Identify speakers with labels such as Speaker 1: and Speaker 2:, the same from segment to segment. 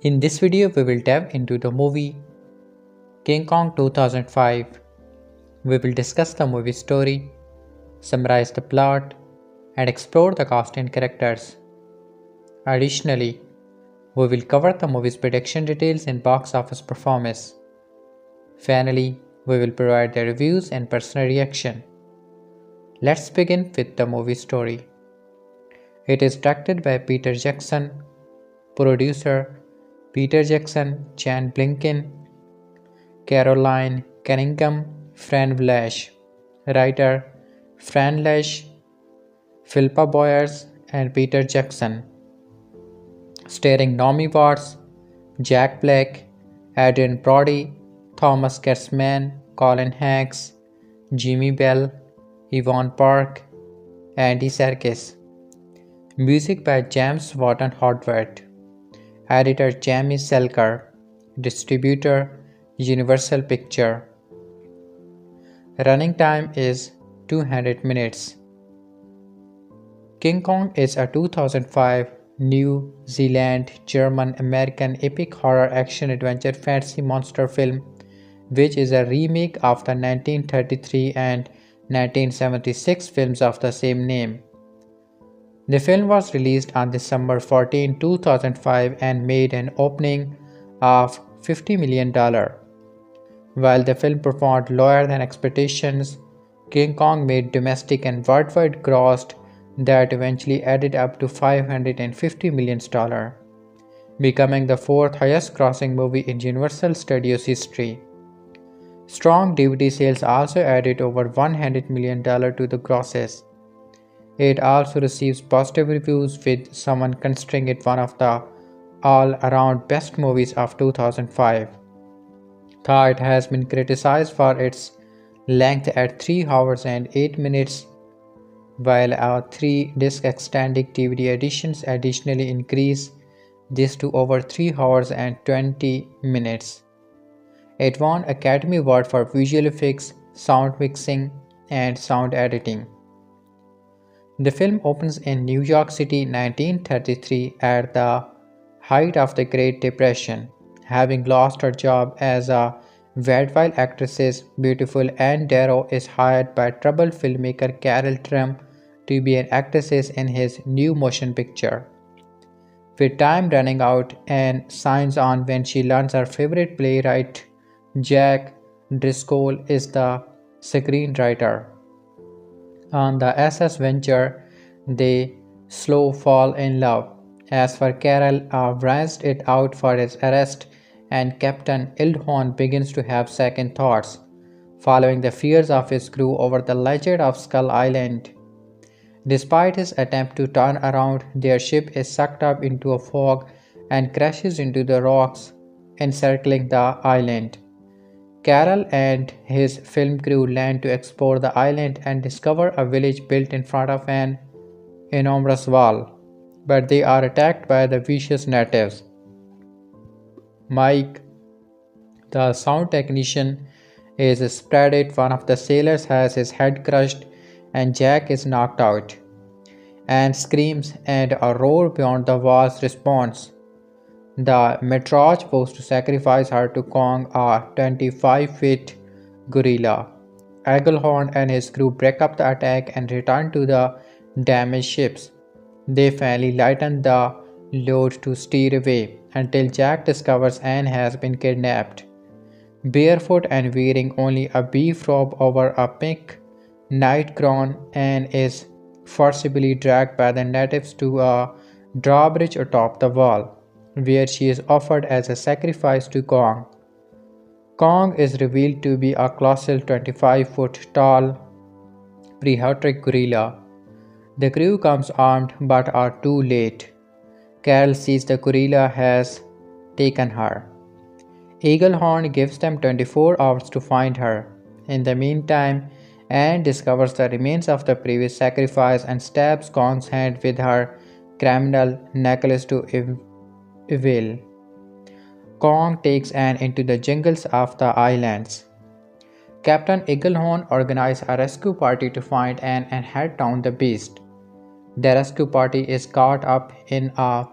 Speaker 1: In this video, we will dive into the movie King Kong 2005. We will discuss the movie story, summarize the plot, and explore the cast and characters. Additionally, we will cover the movie's production details and box office performance. Finally, we will provide the reviews and personal reaction. Let's begin with the movie story. It is directed by Peter Jackson, producer Peter Jackson, Chan Blinken, Caroline Cunningham, Fran Vlash, writer Fran Lash, Philippa Boyers, and Peter Jackson. Starring Naomi Watts, Jack Black, Adrian Brody, Thomas Kessman, Colin Hanks, Jimmy Bell, Yvonne Park, Andy Serkis. Music by James Wharton Howard. Editor Jamie Selker. Distributor Universal Picture. Running time is 200 minutes. King Kong is a 2005 New Zealand German American epic horror action adventure fantasy monster film which is a remake of the 1933 and 1976 films of the same name. The film was released on December 14, 2005 and made an opening of $50 million. While the film performed lower than expectations, King Kong made domestic and worldwide gross that eventually added up to $550 million, becoming the fourth highest grossing movie in Universal Studios history. Strong DVD sales also added over $100 million to the grosses. It also receives positive reviews, with someone considering it one of the all-around best movies of 2005. Though it has been criticized for its length at 3 hours and 8 minutes, while our 3-disc extended DVD editions additionally increase this to over 3 hours and 20 minutes. It won Academy Award for Visual Effects, Sound Mixing, and Sound Editing. The film opens in New York City, 1933, at the height of the Great Depression. Having lost her job as a vaudeville actress, beautiful Anne Darrow is hired by troubled filmmaker Carol Trum to be an actress in his new motion picture. With time running out, Anne signs on when she learns her favorite playwright, Jack Driscoll, is the screenwriter. On the SS Venture, they slow fall in love. As for Carol, arranged it out for his arrest, and Captain Ildhorn begins to have second thoughts, following the fears of his crew over the legend of Skull Island. Despite his attempt to turn around, their ship is sucked up into a fog and crashes into the rocks encircling the island. Carol and his film crew land to explore the island and discover a village built in front of an enormous wall, but they are attacked by the vicious natives. Mike, the sound technician, is spreaded. One of the sailors has his head crushed and Jack is knocked out. Anne screams and a roar beyond the walls responds. The matriarch vows to sacrifice her to Kong, a 25-feet gorilla. Eaglehorn and his crew break up the attack and return to the damaged ships. They finally lighten the load to steer away until Jack discovers Anne has been kidnapped. Barefoot and wearing only a beef robe over a pink nightgown, Anne is forcibly dragged by the natives to a drawbridge atop the wall, where she is offered as a sacrifice to Kong. Kong is revealed to be a colossal 25-foot tall, prehistoric gorilla. The crew comes armed but are too late. Carol sees the gorilla has taken her. Eaglehorn gives them 24 hours to find her. In the meantime, Anne discovers the remains of the previous sacrifice and stabs Kong's hand with her criminal necklace to evil. Kong takes Anne into the jungles of the islands. Captain Eaglehorn organizes a rescue party to find Anne and head down the beast. The rescue party is caught up in a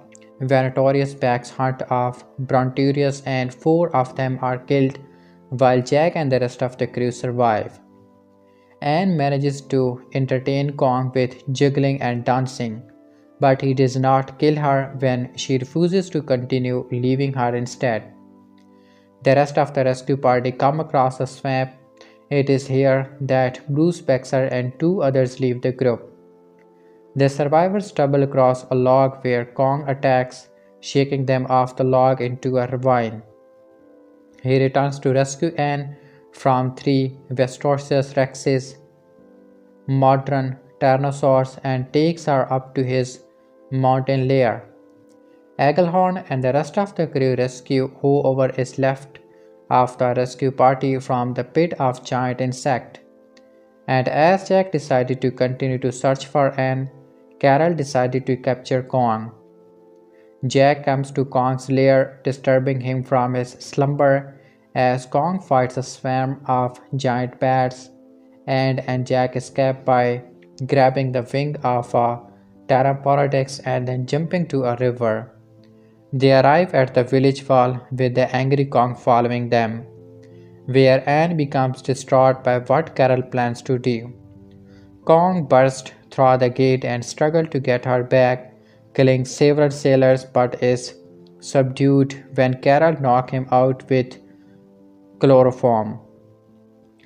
Speaker 1: Venatorius packs hunt off Bronturius and four of them are killed while Jack and the rest of the crew survive. Anne manages to entertain Kong with juggling and dancing, but he does not kill her when she refuses to continue, leaving her instead. The rest of the rescue party come across a swamp. It is here that Bruce Baxter and two others leave the group. The survivors stumble across a log where Kong attacks, shaking them off the log into a ravine. He returns to rescue Anne from three Vestorius Rexes, modern Tyrannosaurs, and takes her up to his mountain lair. Eaglehorn and the rest of the crew rescue whoever is left of the rescue party from the pit of giant insect. And as Jack decided to continue to search for Anne, Carol decided to capture Kong. Jack comes to Kong's lair, disturbing him from his slumber as Kong fights a swarm of giant bats, and Jack escapes by grabbing the wing of a Pteropodix and then jumping to a river. They arrive at the village wall with the angry Kong following them, where Anne becomes distraught by what Carol plans to do. Kong bursts through the gate and struggles to get her back, killing several sailors but is subdued when Carol knocks him out with chloroform.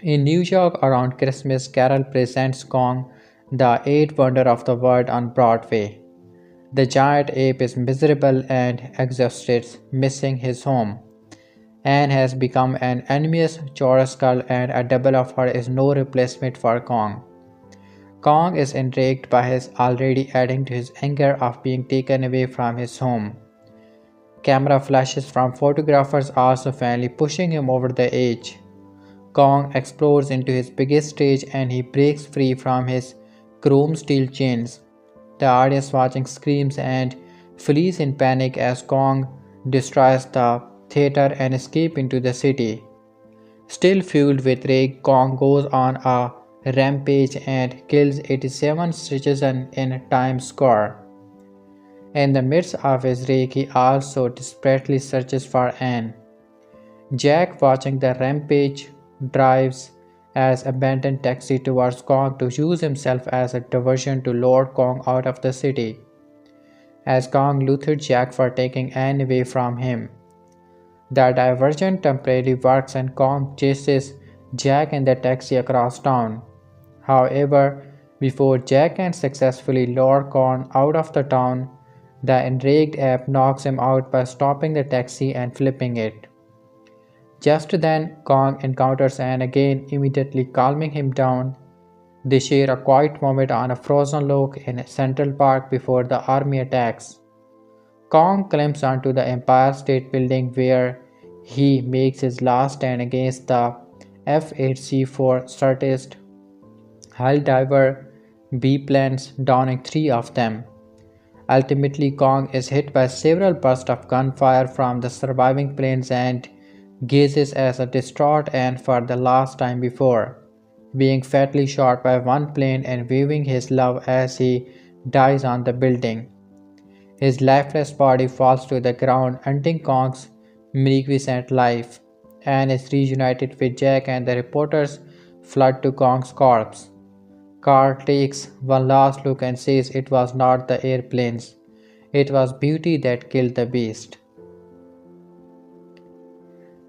Speaker 1: In New York around Christmas, Carol presents Kong, the eighth wonder of the world, on Broadway. The giant ape is miserable and exhausted, missing his home. Anne has become an enormous Chorus skull, and a double of her is no replacement for Kong. Kong is enraged by his already adding to his anger of being taken away from his home. Camera flashes from photographers also finally pushing him over the edge. Kong explodes into his biggest stage and he breaks free from his chrome steel chains. The audience watching screams and flees in panic as Kong destroys the theater and escapes into the city. Still fueled with rage, Kong goes on a rampage and kills 87 citizens in Times Square. In the midst of his rage, he also desperately searches for Anne. Jack, watching the rampage, drives as abandoned taxi towards Kong to use himself as a diversion to lure Kong out of the city. As Kong lures Jack for taking Anne away from him. The diversion temporarily works and Kong chases Jack and the taxi across town. However, before Jack can successfully lure Kong out of the town, the enraged ape knocks him out by stopping the taxi and flipping it. Just then, Kong encounters Anne again, immediately calming him down. They share a quiet moment on a frozen log in Central Park before the army attacks. Kong climbs onto the Empire State Building where he makes his last stand against the F-8C-4 strategist Hell Diver B-planes, downing three of them. Ultimately, Kong is hit by several bursts of gunfire from the surviving planes and gazes as a distraught Anne for the last time before being fatally shot by one plane and waving his love as he dies on the building. His lifeless body falls to the ground, ending Kong's magnificent life. Anne is reunited with Jack and the reporters flood to Kong's corpse. Carl takes one last look and says it was not the airplanes, it was beauty that killed the beast.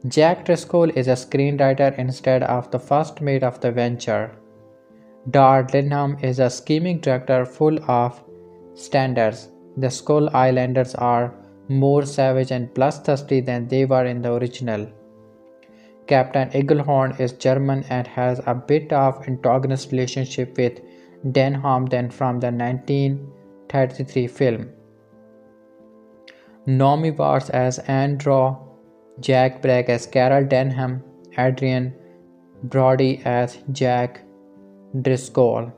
Speaker 1: Jack Driscoll is a screenwriter instead of the first mate of the venture. Dar Lindham is a scheming director full of standards. The Skull Islanders are more savage and bloodthirsty than they were in the original. Captain Eaglehorn is German and has a bit of antagonist relationship with Denham than from the 1933 film. Naomi Watts as Anne Draw, Jack Bragg as Carol Denham, Adrian Brody as Jack Driscoll,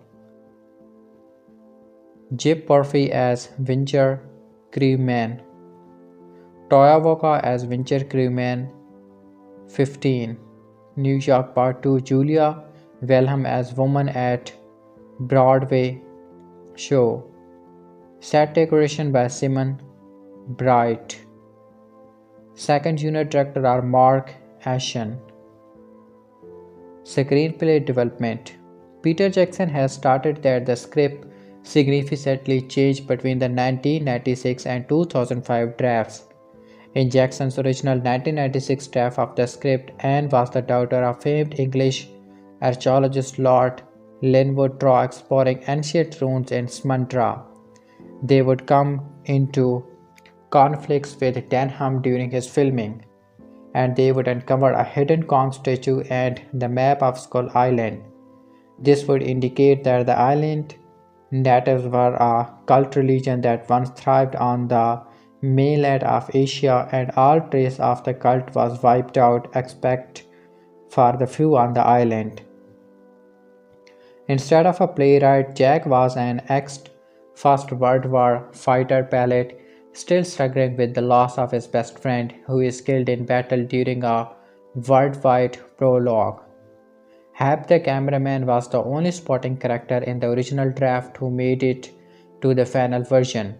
Speaker 1: Jip Murphy as Venture Crewman, Toya Walker as Venture Crewman 15, New York Part 2, Julia Wilhelm as Woman at Broadway Show, set decoration by Simon Bright. Second junior director are Mark Ashen. Screenplay development. Peter Jackson has stated that the script significantly changed between the 1996 and 2005 drafts. In Jackson's original 1996 draft of the script, Anne was the daughter of famed English archaeologist Lord Linwood Draw exploring ancient ruins in Smundra. They would come into conflicts with Denham during his filming, and they would uncover a hidden Kong statue and the map of Skull Island. This would indicate that the island natives were a cult religion that once thrived on the mainland of Asia, and all trace of the cult was wiped out except for the few on the island. Instead of a playwright, Jack was an ex-First World War fighter pilot, still struggling with the loss of his best friend, who is killed in battle during a worldwide prologue. Hap the cameraman was the only supporting character in the original draft who made it to the final version.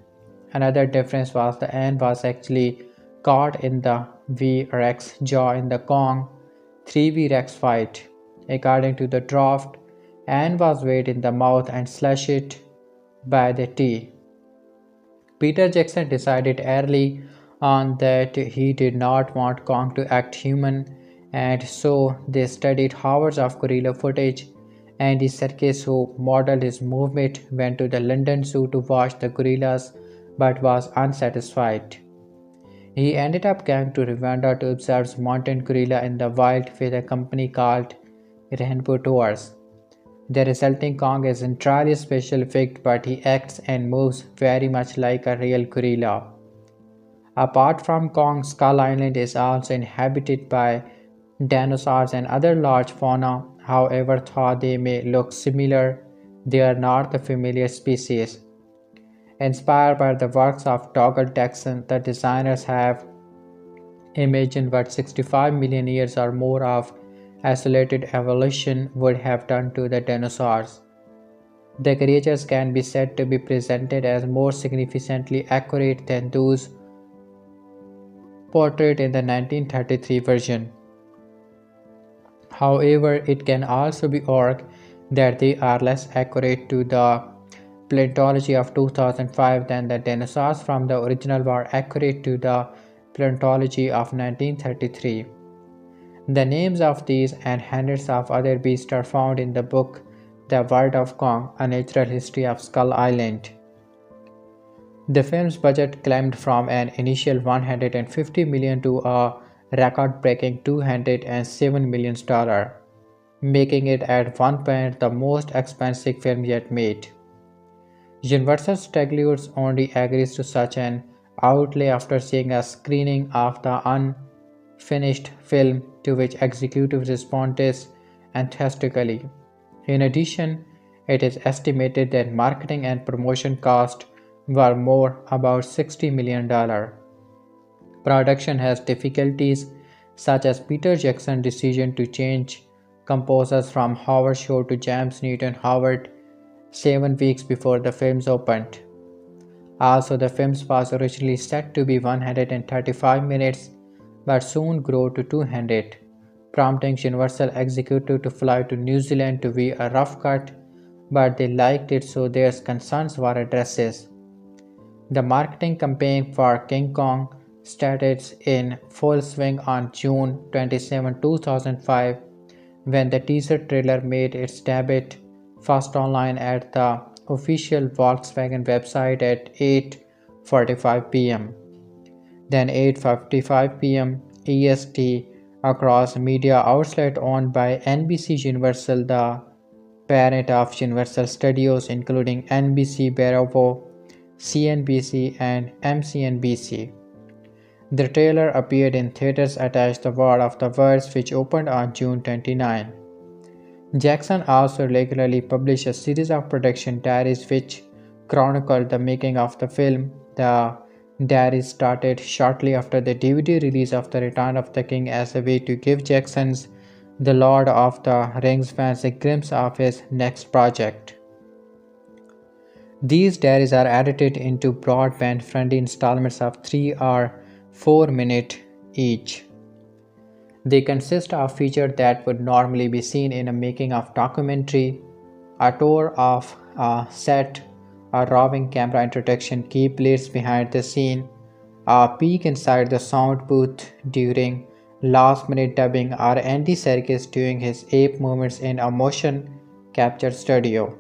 Speaker 1: Another difference was the Anne was actually caught in the V-Rex jaw in the Kong 3V-Rex fight. According to the draft, Anne was weighed in the mouth and slashed by the T. Peter Jackson decided early on that he did not want Kong to act human, and so they studied hours of gorilla footage. Andy Serkis, who modeled his movement, went to the London Zoo to watch the gorillas but was unsatisfied. He ended up going to Rwanda to observe mountain gorilla in the wild with a company called Rainbow Tours. The resulting Kong is entirely special effect, but he acts and moves very much like a real gorilla. Apart from Kong, Skull Island is also inhabited by dinosaurs and other large fauna. However, though they may look similar, they are not the familiar species. Inspired by the works of Dougal Jackson, the designers have imagined what 65 million years or more of isolated evolution would have done to the dinosaurs. The creatures can be said to be presented as more significantly accurate than those portrayed in the 1933 version. However, it can also be argued that they are less accurate to the paleontology of 2005 than the dinosaurs from the original were accurate to the paleontology of 1933. The names of these and hundreds of other beasts are found in the book The World of Kong, A Natural History of Skull Island. The film's budget climbed from an initial $150 million to a record-breaking $207 million, making it at one point the most expensive film yet made. Universal Studios only agrees to such an outlay after seeing a screening of the unfinished film, to which executives responded enthusiastically. In addition, it is estimated that marketing and promotion costs were more, about $60 million. Production has difficulties such as Peter Jackson's decision to change composers from Howard Shore to James Newton Howard 7 weeks before the films opened. Also, the film was originally set to be 135 minutes but soon grew to 200, prompting Universal executive to fly to New Zealand to view a rough cut, but they liked it, so their concerns were addressed. The marketing campaign for King Kong started in full swing on June 27, 2005, when the teaser trailer made its debut first online at the official Volkswagen website at 8:45 p.m. Then 8:55 p.m. EST across media outlet owned by NBC Universal, the parent of Universal Studios, including NBC, Bravo, CNBC, and MCNBC. The trailer appeared in theaters attached to War of the Worlds, which opened on June 29. Jackson also regularly published a series of production diaries which chronicled the making of the film. The diaries started shortly after the DVD release of The Return of the King as a way to give Jackson's The Lord of the Rings fans a glimpse of his next project. These diaries are edited into broadband-friendly installments of 3 or 4 minutes each. They consist of features that would normally be seen in a making of documentary, a tour of a set, a roving camera introduction, key plates behind the scene, a peek inside the sound booth during last minute dubbing, or Andy Serkis doing his ape movements in a motion capture studio.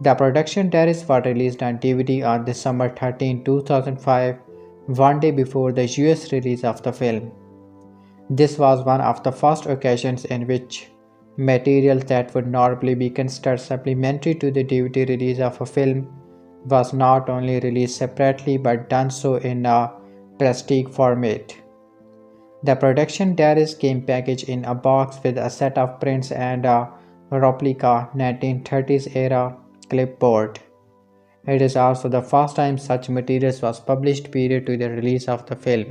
Speaker 1: The production diaries were released on DVD on December 13, 2005, one day before the US release of the film. This was one of the first occasions in which material that would normally be considered supplementary to the DVD release of a film was not only released separately but done so in a prestige format. The production diaries came packaged in a box with a set of prints and a replica 1930s era clipboard. It is also the first time such materials was published prior to the release of the film.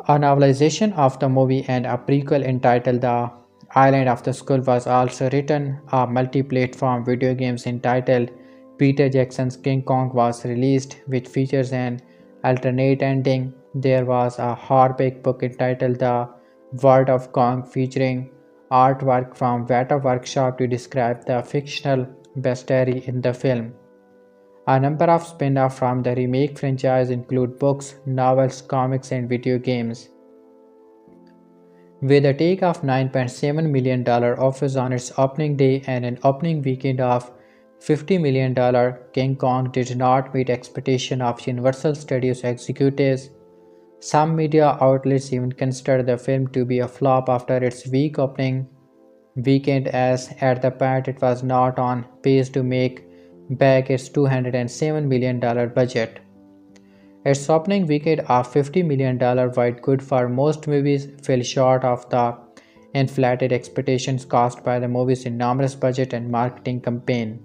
Speaker 1: A novelization of the movie and a prequel entitled The Island of the Skull was also written. A multi-platform video game entitled Peter Jackson's King Kong was released, which features an alternate ending. There was a hardback book entitled The World of Kong featuring artwork from Weta Workshop to describe the fictional bestiary in the film. A number of spin-offs from the remake franchise include books, novels, comics, and video games. With a take of $9.7 million office on its opening day and an opening weekend of $50 million, King Kong did not meet expectations of Universal Studios executives. Some media outlets even considered the film to be a flop after its weak opening weekend, as at the point it was not on pace to make back its $207 million budget. Its opening weekend of $50 million, while good for most movies, fell short of the inflated expectations caused by the movie's enormous budget and marketing campaign.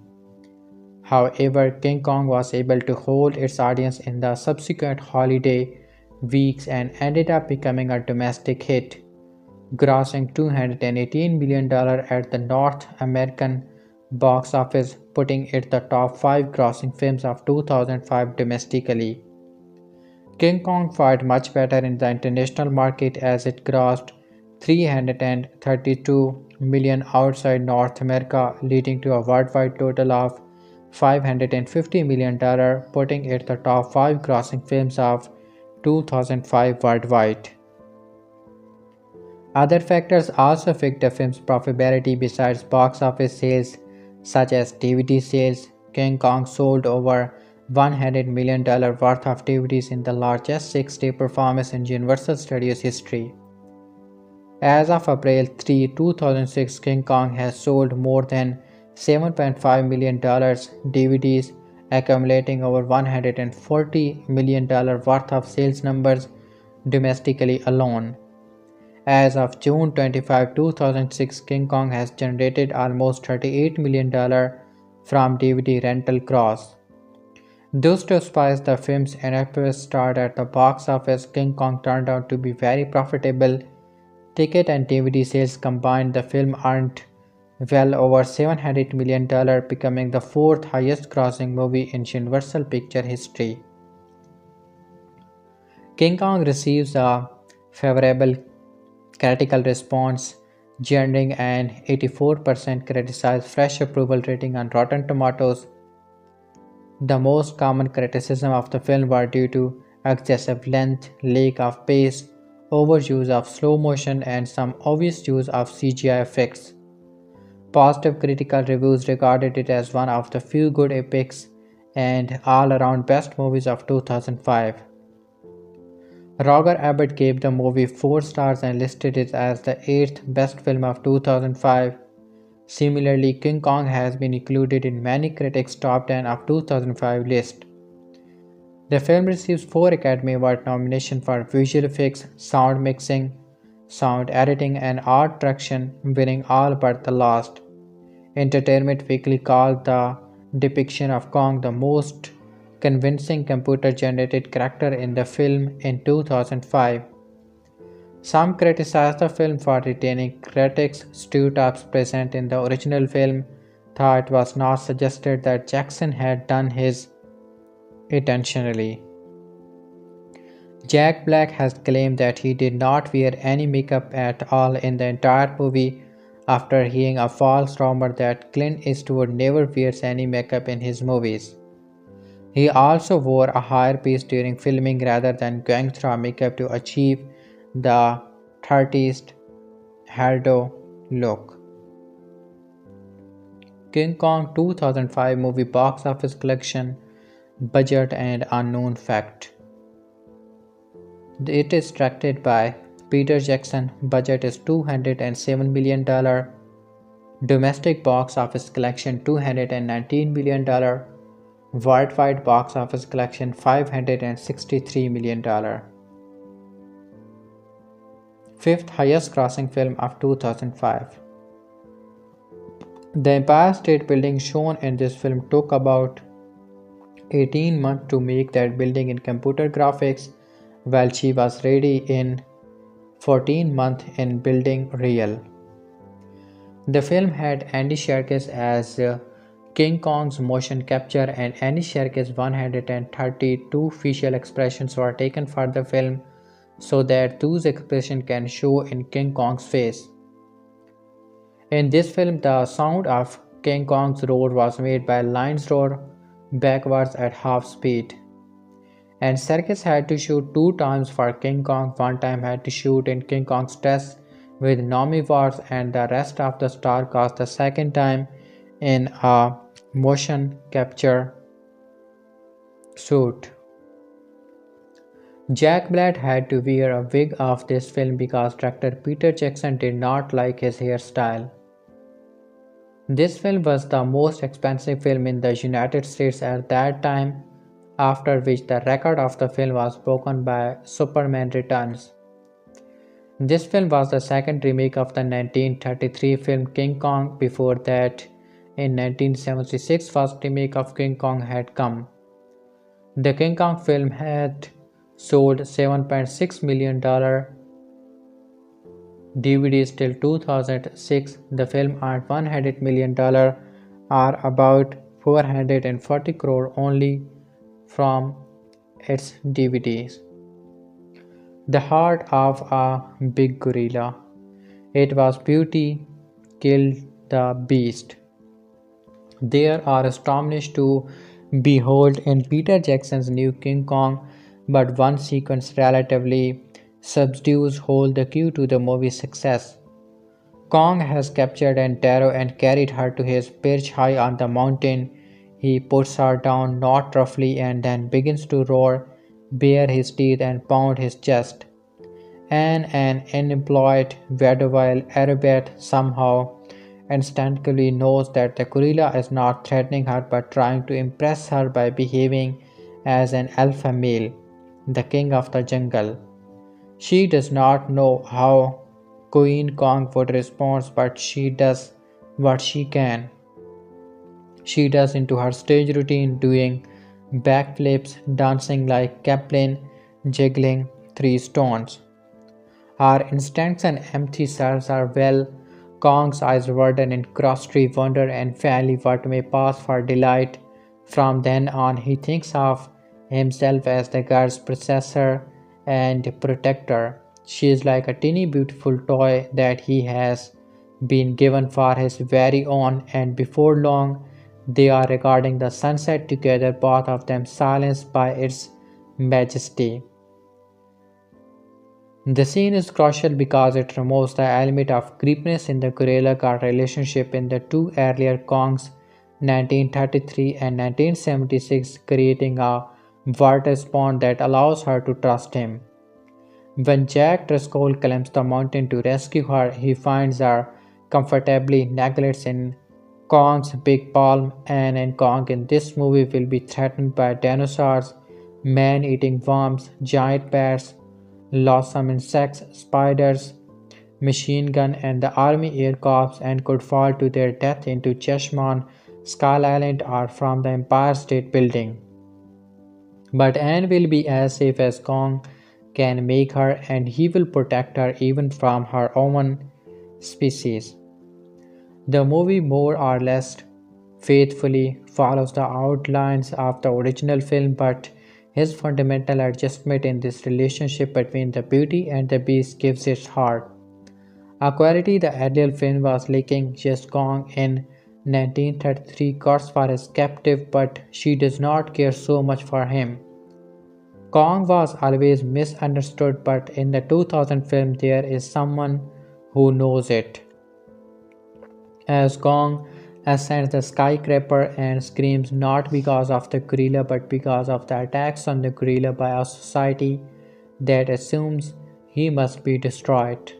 Speaker 1: However, King Kong was able to hold its audience in the subsequent holiday weeks and ended up becoming a domestic hit, grossing $218 million at the North American box office, putting it the top 5 grossing films of 2005 domestically. King Kong fared much better in the international market as it grossed $332 million outside North America, leading to a worldwide total of $550 million, putting it the top 5 grossing films of 2005 worldwide. Other factors also affect the film's profitability besides box office sales, such as DVD sales. King Kong sold over $100 million worth of DVDs in the largest 6-day performance in Universal Studios history. As of April 3, 2006, King Kong has sold more than $7.5 million DVDs, accumulating over $140 million worth of sales numbers domestically alone. As of June 25, 2006, King Kong has generated almost $38 million from DVD rental gross. Thus, despite the film's innocuous start at the box office, King Kong turned out to be very profitable. Ticket and DVD sales combined, the film earned well over $700 million, becoming the fourth highest grossing movie in Universal Picture history. King Kong receives a favorable critical response, generating an 84% criticized fresh approval rating on Rotten Tomatoes. The most common criticism of the film were due to excessive length, lack of pace, overuse of slow motion, and some obvious use of CGI effects. Positive critical reviews regarded it as one of the few good epics and all-around best movies of 2005. Roger Ebert gave the movie 4 stars and listed it as the 8th best film of 2005. Similarly, King Kong has been included in many critics' top 10 of 2005 list. The film receives 4 Academy Award nominations for visual effects, sound mixing, sound editing, and art direction, winning all but the last. Entertainment Weekly called the depiction of Kong the most convincing computer-generated character in the film in 2005. Some criticized the film for retaining critics' stereotypes present in the original film. though it was not suggested that Jackson had done his intentionally. Jack Black has claimed that he did not wear any makeup at all in the entire movie after hearing a false rumor that Clint Eastwood never wears any makeup in his movies. He also wore a hairpiece during filming rather than going through makeup to achieve the 30s hairdo look. King Kong 2005 movie box office collection, budget and unknown fact. It is directed by Peter Jackson. Budget is $207 million. Domestic box office collection $219 million. Worldwide box office collection $563 million. Fifth highest grossing film of 2005. The Empire State Building shown in this film took about 18 months to make that building in computer graphics, while she was ready in 14 months in building real. The film had Andy Serkis as King Kong's motion capture, and Andy Serkis' 132 facial expressions were taken for the film so that those expressions can show in King Kong's face. In this film, the sound of King Kong's roar was made by lions roar backwards at half speed. And Serkis had to shoot 2 times for King Kong. One time had to shoot in King Kong's dress with Naomi Watts, and the rest of the star cast the second time in a motion capture suit. Jack Black had to wear a wig of this film because director Peter Jackson did not like his hairstyle. This film was the most expensive film in the United States at that time, after which the record of the film was broken by Superman Returns. This film was the second remake of the 1933 film King Kong. Before that, in 1976, first remake of King Kong had come. The King Kong film had sold $7.6 million DVDs till 2006. The film earned $100 million, or about 440 crore only from its DVDs. The Heart of a Big Gorilla. It was Beauty killed the Beast. There are astonished to behold in Peter Jackson's new King Kong, but one sequence relatively subdues hold the key to the movie's success. Kong has captured Antero and carried her to his perch high on the mountain. He puts her down not roughly and then begins to roar, bare his teeth and pound his chest. An unemployed vaudeville acrobat somehow instinctively knows that the gorilla is not threatening her but trying to impress her by behaving as an alpha male, the king of the jungle. She does not know how Queen Kong would respond, but she does what she can. She does into her stage routine, doing backflips, dancing like Kaplan, jiggling 3 stones. Her instincts and empty cells are well. Kong's eyes widen in crusty wonder and finally what may pass for delight. From then on, he thinks of himself as the girl's possessor and protector. She is like a teeny beautiful toy that he has been given for his very own, and before long they are regarding the sunset together, both of them silenced by its majesty. The scene is crucial because it removes the element of creepiness in the gorilla guard relationship in the two earlier Kongs, 1933 and 1976, creating a vortex bond that allows her to trust him. When Jack Driscoll climbs the mountain to rescue her, he finds her comfortably nestled in Kong's big palm, and Kong in this movie will be threatened by dinosaurs, man-eating worms, giant bats, loathsome insects, spiders, machine gun, and the army air corps, and could fall to their death into Cheshman, Skull Island, or from the Empire State Building. But Anne will be as safe as Kong can make her, and he will protect her even from her own species. The movie more or less faithfully follows the outlines of the original film, but his fundamental adjustment in this relationship between the beauty and the beast gives it heart. A quality the earlier film was lacking. Just Kong in 1933 cares for his captive, but she does not care so much for him. Kong was always misunderstood, but in the 2000 film, there is someone who knows it. As Kong ascends the skyscraper and screams not because of the gorilla but because of the attacks on the gorilla by a society that assumes he must be destroyed.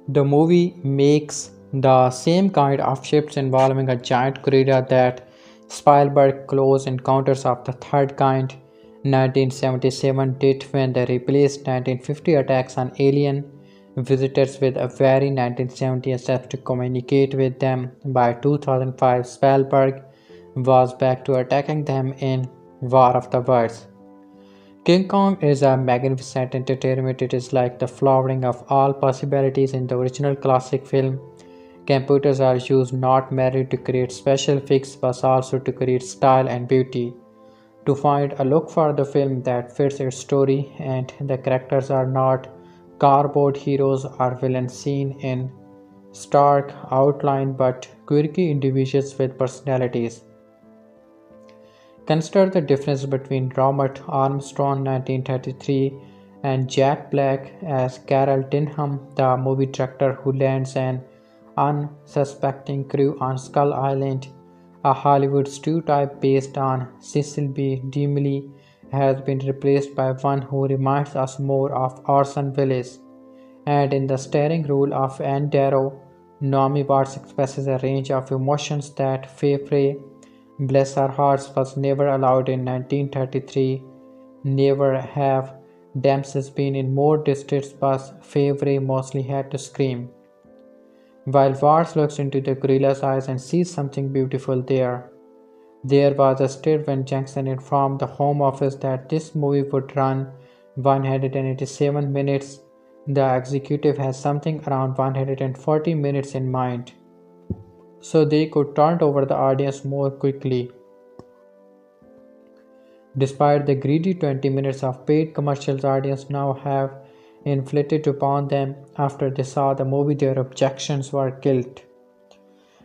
Speaker 1: The movie makes the same kind of shifts involving a giant gorilla that Spielberg Close Encounters of the Third Kind 1977 did when they replaced 1950 attacks on alien visitors with a very 1970 attempt to communicate with them. By 2005, Spielberg was back to attacking them in War of the Worlds. King Kong is a magnificent entertainment. It is like the flowering of all possibilities in the original classic film. Computers are used not merely to create special effects but also to create style and beauty. To find a look for the film that fits its story, and the characters are not cardboard heroes or villains seen in stark outline but quirky individuals with personalities. Consider the difference between Robert Armstrong (1933) and Jack Black as Carol Denham, the movie director who lands an unsuspecting crew on Skull Island. A Hollywood stereotype based on Cecil B. DeMille has been replaced by one who reminds us more of Orson Welles. And in the starring role of Anne Darrow, Naomi Watts expresses a range of emotions that Fay bless her heart, was never allowed in 1933. Never have damsels been in more distress, but Fay mostly had to scream. While Watts looks into the gorilla's eyes and sees something beautiful there. There was a stir when Jackson informed the Home Office that this movie would run 187 minutes. The executive has something around 140 minutes in mind, so they could turn over the audience more quickly. Despite the greedy 20 minutes of paid commercials audience now have inflicted upon them after they saw the movie, their objections were killed.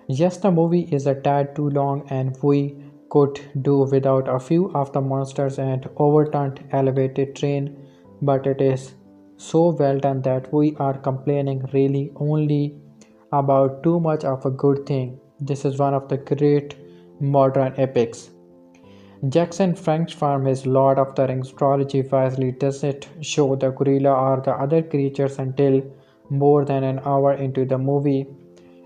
Speaker 1: Yes, the movie is a tad too long and we could do without a few of the monsters and overturned elevated train, but it is so well done that we are complaining really only about too much of a good thing. This is one of the great modern epics. Jackson French from his Lord of the Rings trilogy wisely doesn't show the gorilla or the other creatures until more than an hour into the movie.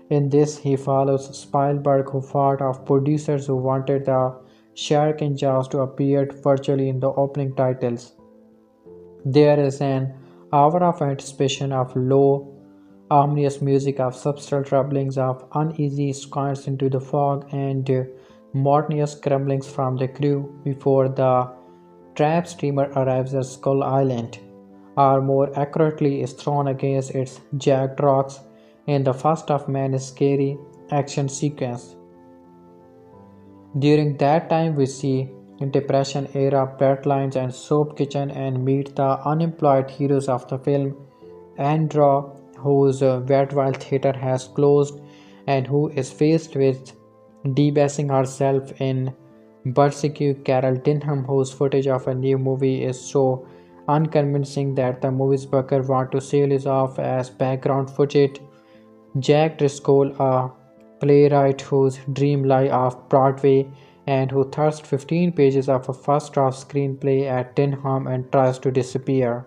Speaker 1: In this, he follows Spielberg, who fought off producers who wanted the shark in Jaws to appear virtually in the opening titles. There is an hour of anticipation of low, ominous music, of subtle rumblings, of uneasy squints into the fog, and monotonous grumblings from the crew before the trap steamer arrives at Skull Island, or more accurately is thrown against its jagged rocks in the first of many scary action sequences. During that time, we see Depression era bloodlines and soup kitchen and meet the unemployed heroes of the film, Andra, whose Vaudeville theater has closed and who is faced with debasing herself in Bouasria Carol Denham, whose footage of a new movie is so unconvincing that the movie's booker want to sell it off as background footage. Jack Driscoll, a playwright whose dream lie off Broadway and who thrusts 15 pages of a first draft screenplay at Denham and tries to disappear.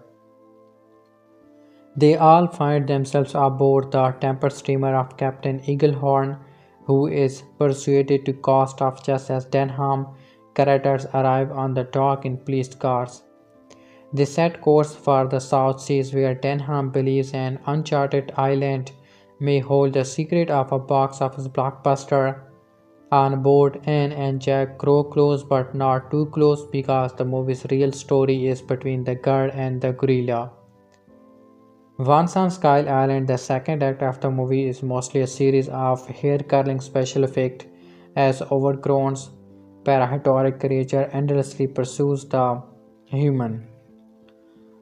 Speaker 1: They all find themselves aboard the temper steamer of Captain Eaglehorn, who is persuaded to cast off just as Denham characters arrive on the dock in police cars. They set course for the South Seas, where Denham believes an uncharted island may hold the secret of a box office blockbuster. On board, Anne and Jack grow close but not too close because the movie's real story is between the girl and the gorilla. Once on Skull Island, the second act of the movie is mostly a series of hair curling special effects as overgrown parahistoric creature endlessly pursues the human,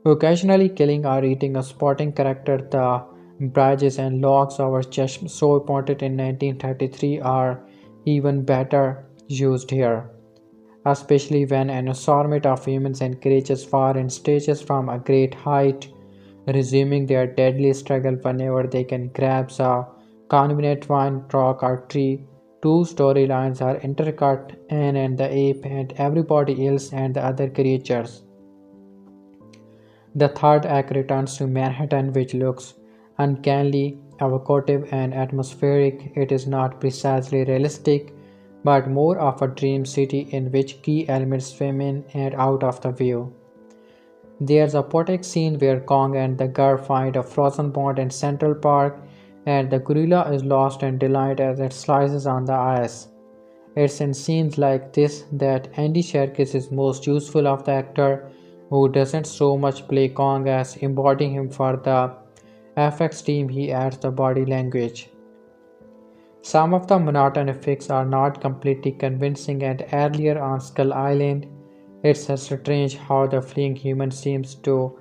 Speaker 1: occasionally killing or eating a sporting character. The bridges and logs our chest so important in 1933 are even better used here, especially when an assortment of humans and creatures far in stages from a great height, resuming their deadly struggle whenever they can grab a convenient vine, rock, or tree. Two storylines are intercut: Anne and the ape, and everybody else and the other creatures. The third act returns to Manhattan, which looks uncannily evocative and atmospheric. It is not precisely realistic, but more of a dream city in which key elements swim in and out of the view. There's a poetic scene where Kong and the girl find a frozen pond in Central Park, and the gorilla is lost in delight as it slices on the ice. It's in scenes like this that Andy Serkis is most useful of the actor, who doesn't so much play Kong as embodying him. For the FX team, he adds the body language. Some of the monotone effects are not completely convincing, and earlier on Skull Island, it's strange how the fleeing human seems to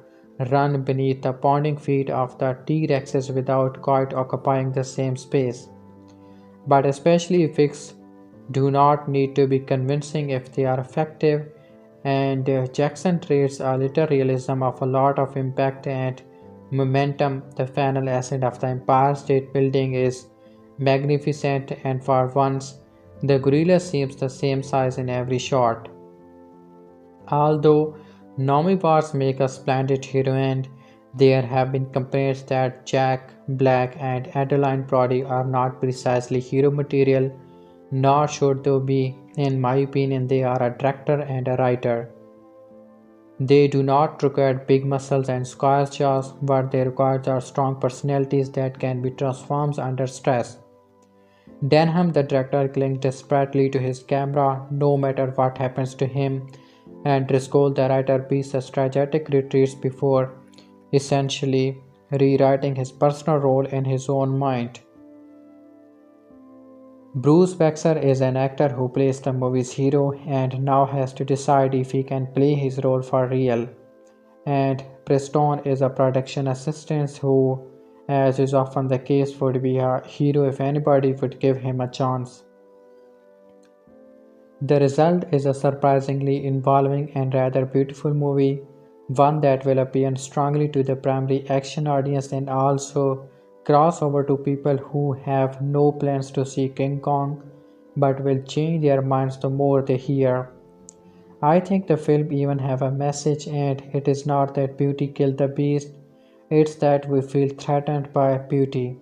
Speaker 1: run beneath the pounding feet of the T-Rexes without quite occupying the same space. But especially effects do not need to be convincing if they are effective, and Jackson trades a little realism of a lot of impact and momentum. The final ascent of the Empire State Building is magnificent, and for once, the gorilla seems the same size in every shot. Although Naomi Watts make a splendid heroine, there have been complaints that Jack Black and Adeline Brody are not precisely hero material, nor should they be. In my opinion, they are a director and a writer. They do not require big muscles and square jaws. What they require are strong personalities that can be transformed under stress. Denham, the director, clings desperately to his camera no matter what happens to him, and Driscoll, the writer, beats a tragic retreats before essentially rewriting his personal role in his own mind. Bruce Baxter is an actor who plays the movie's hero and now has to decide if he can play his role for real. And Preston is a production assistant who, as is often the case, would be a hero if anybody would give him a chance. The result is a surprisingly involving and rather beautiful movie, one that will appeal strongly to the primary action audience and also cross over to people who have no plans to see King Kong but will change their minds the more they hear. I think the film even have a message, and it is not that beauty killed the beast, it's that we feel threatened by beauty,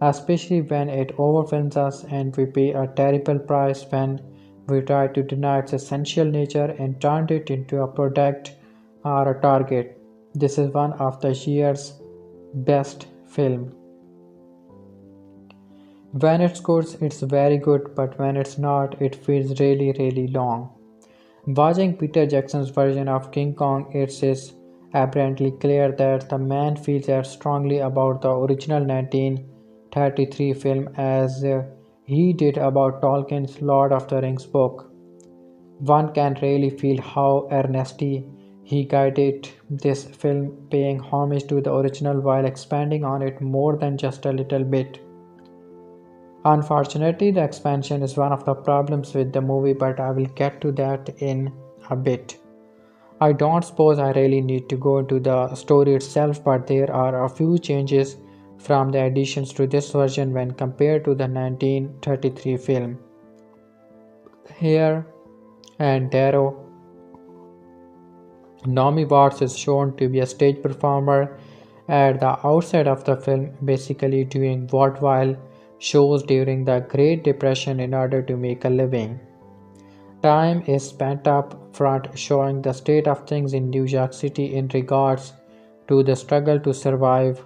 Speaker 1: especially when it overwhelms us, and we pay a terrible price when we try to deny its essential nature and turn it into a product or a target. This is one of the year's best film. When it's good, it's very good, but when it's not, it feels really, really long. Watching Peter Jackson's version of King Kong, it is apparently clear that the man feels as strongly about the original 1933 film as he did about Tolkien's Lord of the Rings book. One can really feel how earnestly he guided this film, paying homage to the original while expanding on it more than just a little bit. Unfortunately, the expansion is one of the problems with the movie, but I will get to that in a bit. I don't suppose I really need to go into the story itself, but there are a few changes from the additions to this version when compared to the 1933 film. Here and Darrow, Naomi Watts is shown to be a stage performer at the outset of the film, basically doing vaudeville shows during the Great Depression in order to make a living. Time is spent up front showing the state of things in New York City in regards to the struggle to survive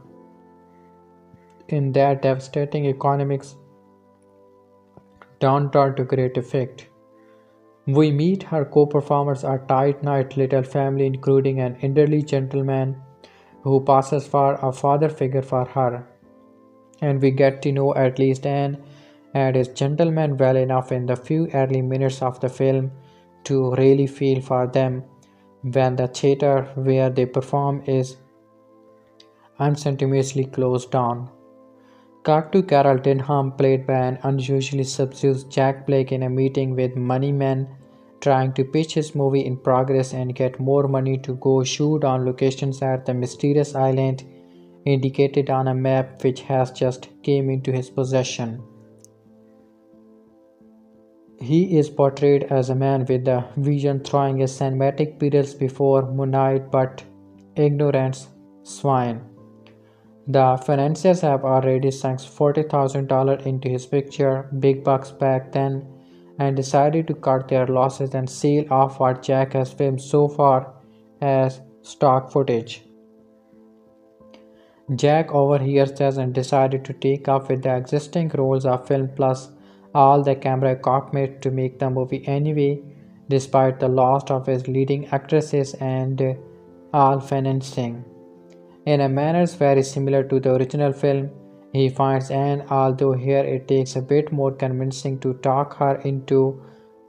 Speaker 1: in that devastating economic downturn to great effect. We meet her co-performers, a tight-knit little family including an elderly gentleman who passes for a father figure for her, and we get to know at least Anne and is gentleman well enough in the few early minutes of the film to really feel for them when the theater where they perform is unceremoniously closed down. Cut to Carol Denham, played by an unusually subdued Jack Blake, in a meeting with money men trying to pitch his movie in progress and get more money to go shoot on locations at the mysterious island indicated on a map which has just came into his possession. He is portrayed as a man with a vision throwing his cinematic perils before moonlight but ignorance swine. The financiers have already sunk $40,000 into his picture, big bucks back then, and decided to cut their losses and sell off what Jack has filmed so far as stock footage. Jack overhears this and decided to take up with the existing rolls of film plus all the camera equipment to make the movie anyway, despite the loss of his leading actresses and all financing. In a manner very similar to the original film, he finds Anne, although here it takes a bit more convincing to talk her into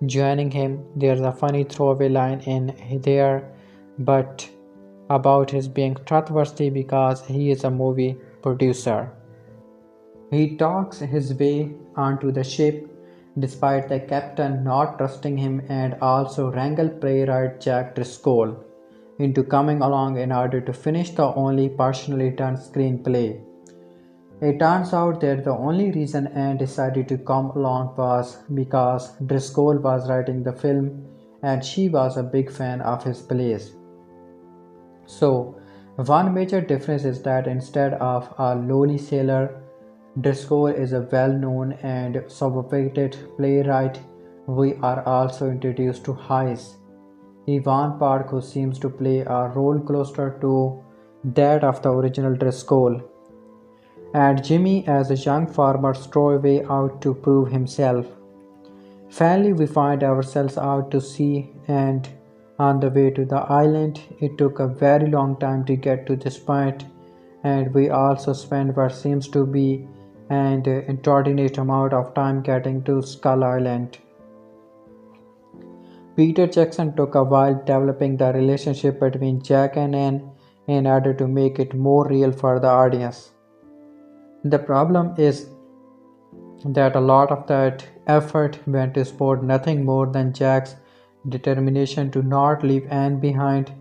Speaker 1: joining him. There's a funny throwaway line in there, but about his being trustworthy because he is a movie producer. He talks his way onto the ship despite the captain not trusting him and also wrangle playwright Jack Driscoll into coming along in order to finish the only partially done screenplay. It turns out that the only reason Anne decided to come along was because Driscoll was writing the film and she was a big fan of his plays. So, one major difference is that instead of a lowly sailor, Driscoll is a well-known and sophisticated playwright. We are also introduced to Hayes, Yvonne Park, who seems to play a role closer to that of the original Driscoll, and Jimmy as a young farmer stowaway out to prove himself. Finally, we find ourselves out to sea and on the way to the island. It took a very long time to get to this point, and we also spent what seems to be an inordinate amount of time getting to Skull Island. Peter Jackson took a while developing the relationship between Jack and Anne in order to make it more real for the audience. The problem is that a lot of that effort went to support nothing more than Jack's determination to not leave Anne behind.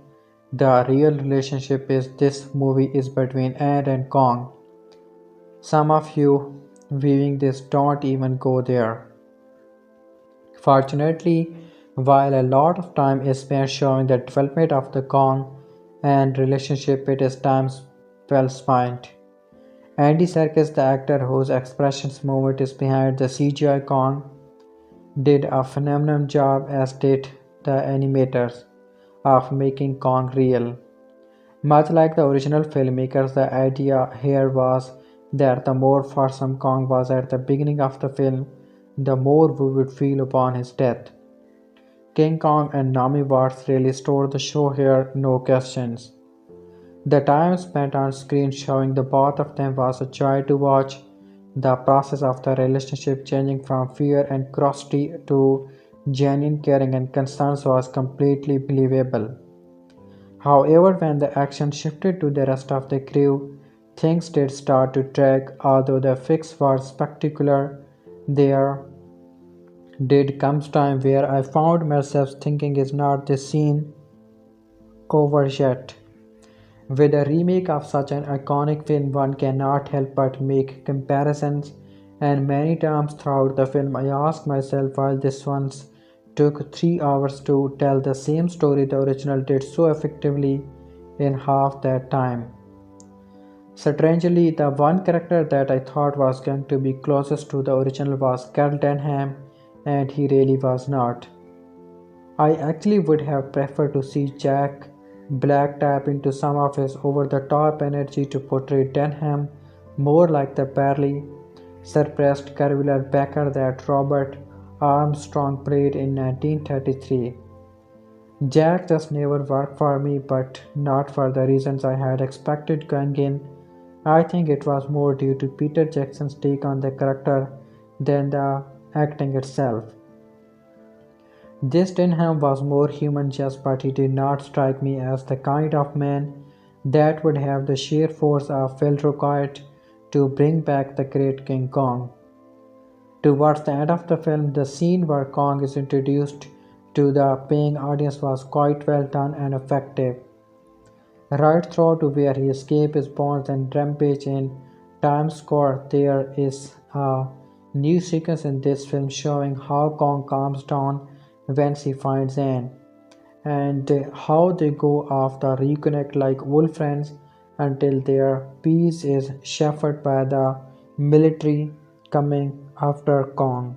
Speaker 1: The real relationship is this movie is between Anne and Kong. Some of you viewing this don't even go there. Fortunately, while a lot of time is spent showing the development of the Kong and relationship, it is times well spent. Andy Serkis, the actor whose expressions movement is behind the CGI Kong, did a phenomenal job, as did the animators, of making Kong real. Much like the original filmmakers, the idea here was that the more fearsome Kong was at the beginning of the film, the more we would feel upon his death. King Kong and Naomi Watts really stole the show here, no questions. The time spent on screen showing the both of them was a joy to watch. The process of the relationship changing from fear and curiosity to genuine caring and concerns was completely believable. However, when the action shifted to the rest of the crew, things did start to drag. Although the fix was spectacular, there did come time where I found myself thinking, is not this scene over yet? With a remake of such an iconic film, one cannot help but make comparisons, and many times throughout the film I ask myself why this one took 3 hours to tell the same story the original did so effectively in half that time. Strangely, the one character that I thought was going to be closest to the original was Carl Denham, and he really was not. I actually would have preferred to see Jack Black tap into some of his over-the-top energy to portray Denham more like the barely suppressed curvular backer that Robert Armstrong played in 1933. Jack just never worked for me, but not for the reasons I had expected going in. I think it was more due to Peter Jackson's take on the character than the acting itself. This Denham was more human just, but he did not strike me as the kind of man that would have the sheer force of will required to bring back the great King Kong. Towards the end of the film, the scene where Kong is introduced to the paying audience was quite well done and effective. Right through to where he escapes his bonds and rampage in Times Square, there is a new sequence in this film showing how Kong calms down once he finds Anne, and how they go off the reconnect like old friends until their peace is shattered by the military coming after Kong.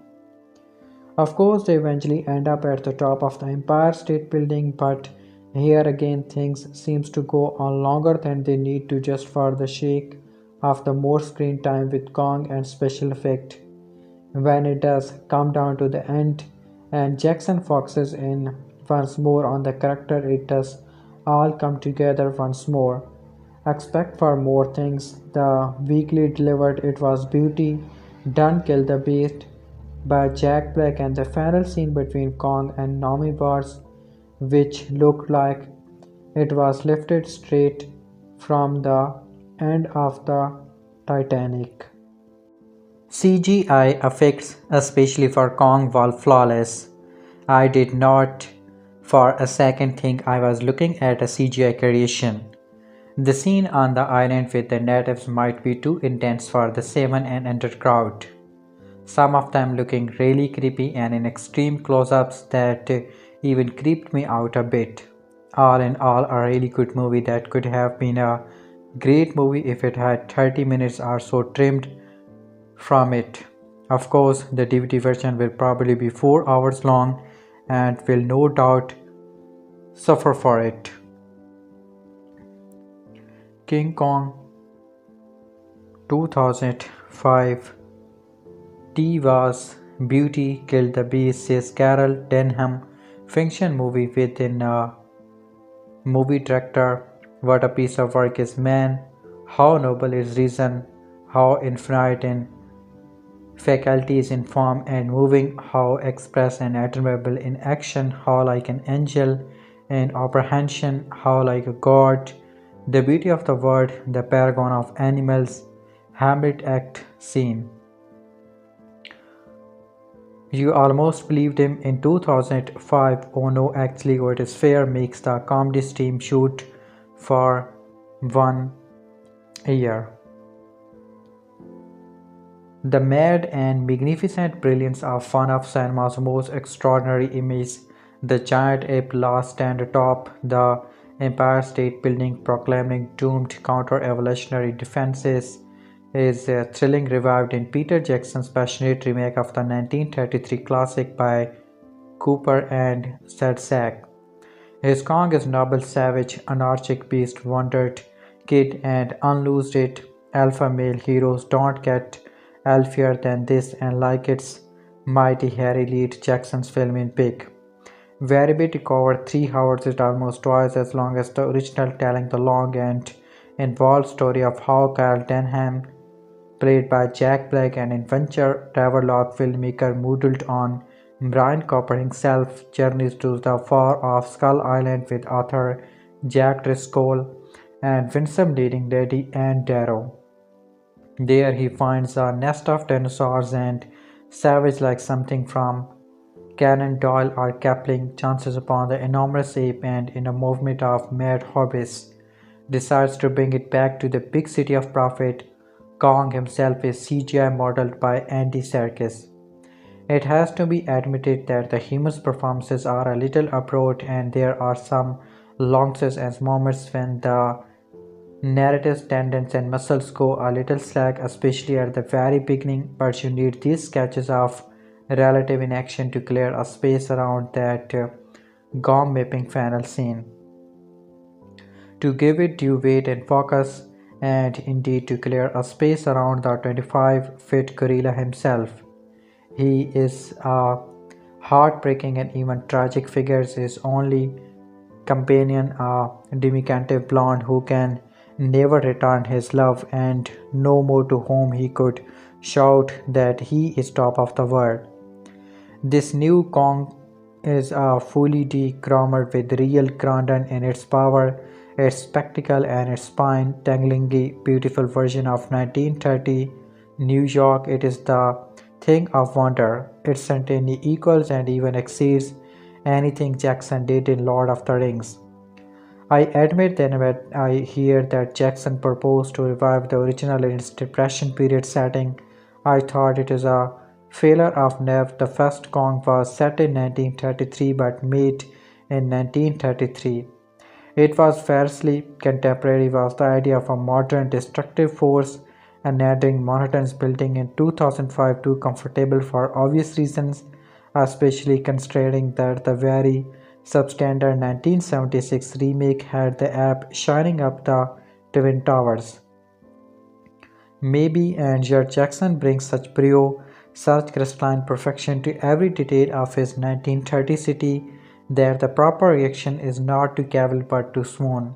Speaker 1: Of course, they eventually end up at the top of the Empire State Building, but here again things seems to go on longer than they need to just for the shake of the more screen time with Kong and special effect. When it does come down to the end and Jackson focuses in once more on the character, it does all come together once more. Expect for more things. The weekly delivered it was beauty. Done Kill the Beast by Jack Black and the final scene between Kong and Naomi Watts, which looked like it was lifted straight from the end of the Titanic. CGI effects, especially for Kong, were flawless. I did not for a second think I was looking at a CGI creation. The scene on the island with the natives might be too intense for the 7 and under crowd. Some of them looking really creepy and in extreme close-ups that even creeped me out a bit. All in all, a really good movie that could have been a great movie if it had 30 minutes or so trimmed from it. Of course, the DVD version will probably be 4 hours long and will no doubt suffer for it. King Kong 2005. T was Beauty Killed the Beast, says Carol Denham. Fiction movie within a movie director. What a piece of work is man. How noble is reason. How infinite in faculties in form and moving. How express and admirable in action. How like an angel in apprehension. How like a god. The beauty of the world. The paragon of animals. Hamlet act scene. You almost believed him in 2005. Oh no, actually what is fair makes the comedy stream shoot for 1 year. The mad and magnificent brilliance of one of cinema's most extraordinary images, the giant ape last stand atop the Empire State Building proclaiming doomed counter-evolutionary defenses, is thrilling revived in Peter Jackson's passionate remake of the 1933 classic by Cooper and Sadsack. His Kong is noble, savage, anarchic beast, wondered kid, and unloosed it. Alpha male heroes don't get alphier than this, and like its mighty hairy lead, Jackson's film in big. Variability covered 3 hours is almost twice as long as the original, telling the long and involved story of how Carl Denham, played by Jack Black, an adventure travelogue filmmaker modeled on Brian Cooper himself, journeys to the far-off Skull Island with author Jack Driscoll and winsome leading lady Anne Darrow. There he finds a nest of dinosaurs and savage like something from Conan Doyle or Kipling, chances upon the enormous ape and in a movement of mad hobbies decides to bring it back to the big city of profit. Kong himself is CGI modeled by Andy Serkis. It has to be admitted that the humans' performances are a little abroad and there are some lunges and moments when the narrative's tendons and muscles go a little slack, especially at the very beginning, but you need these sketches of relative inaction to clear a space around that gum mapping final scene. To give it due weight and focus, and indeed to clear a space around the 25-foot gorilla himself. He is a heartbreaking and even tragic figure, his only companion, a diminutive blonde who can never return his love and no more, to whom he could shout that he is top of the world. This new Kong is a fully de-chromed with real grandeur in its power, its spectacle and its spine-tinglingly beautiful version of 1930 New York. It is the thing of wonder. It certainly equals and even exceeds anything Jackson did in Lord of the Rings. I admit that when I hear that Jackson proposed to revive the original in its Depression period setting, I thought it is a failure of Nev. The first Kong was set in 1933 but made in 1933. It was fiercely contemporary was the idea of a modern destructive force and adding monotonous building in 2005 too comfortable for obvious reasons, especially considering that the very substandard 1976 remake had the app shining up the Twin Towers. Maybe and yet Jackson brings such brio, such crystalline perfection to every detail of his 1930 city that the proper reaction is not to cavil but to swoon.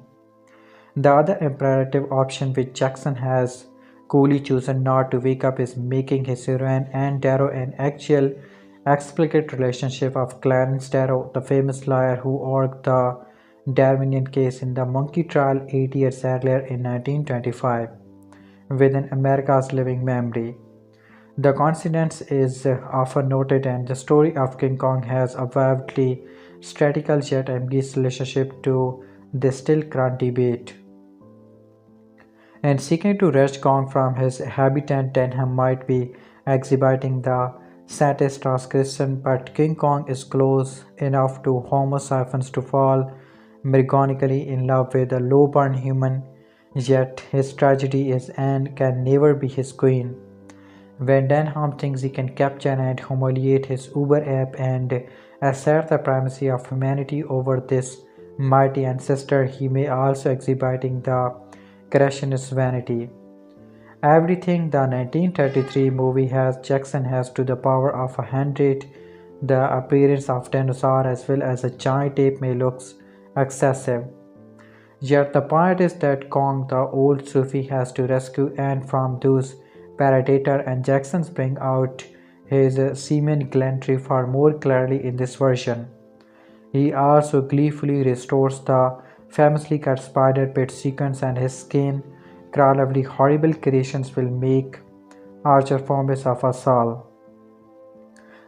Speaker 1: The other imperative option which Jackson has coolly chosen not to wake up is making his heroine Anne Darrow an actual explicit relationship of Clarence Darrow, the famous lawyer who orged the Darwinian case in the monkey trial 8 years earlier in 1925, within America's living memory. The coincidence is often noted, and the story of King Kong has a wildly strategical yet ambiguous relationship to this still current debate. And seeking to wrench Kong from his habitat, Denham might be exhibiting the satirist transgression, but King Kong is close enough to Homo sapiens to fall marigonically in love with a low-born human, yet his tragedy is Anne can never be his queen. When Denham thinks he can capture and humiliate his Uber app and assert the primacy of humanity over this mighty ancestor, he may also exhibiting the creationist vanity. Everything the 1933 movie has, Jackson has to the power of 100. The appearance of dinosaur as well as a giant ape may look excessive. Yet the point is that Kong, the old Sufi, has to rescue Anne from those predators, and Jackson's bring out his semen gallantry far more clearly in this version. He also gleefully restores the famously cut spider pit sequence, and his skin crawlingly horrible creations will make Archer promise of us all.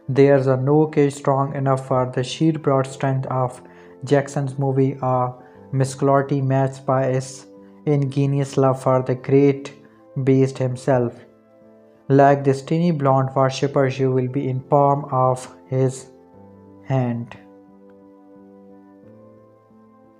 Speaker 1: There's a no cage strong enough for the sheer broad strength of Jackson's movie, a muscularity matched by his ingenious love for the great beast himself. Like this teeny blonde worshipper, you will be in palm of his hand.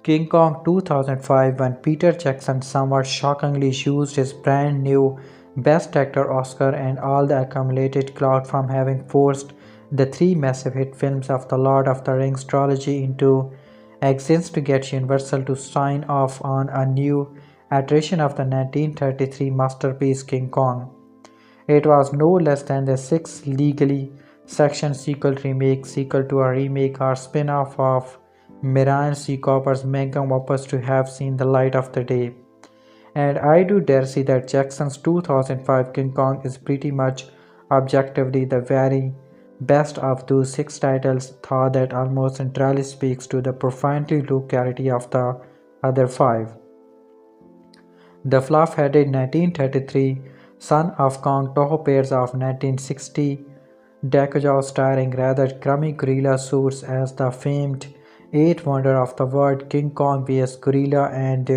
Speaker 1: King Kong 2005, when Peter Jackson somewhat shockingly used his brand new Best Actor Oscar and all the accumulated clout from having forced the three massive hit films of the Lord of the Rings trilogy into existence to get Universal to sign off on a new iteration of the 1933 masterpiece King Kong. It was no less than the sixth legally sectioned sequel, remake, sequel to a remake, or spin-off of Marion C. Cooper's magnum opus to have seen the light of the day. And I do dare say that Jackson's 2005 King Kong is pretty much objectively the very best of those six titles, thought that almost entirely speaks to the profoundly low quality of the other five. The fluff-headed 1933 Son of Kong Toho pairs of 1960 Dakujo starring rather crummy gorilla suits as the famed eighth wonder of the world King Kong vs Gorilla, and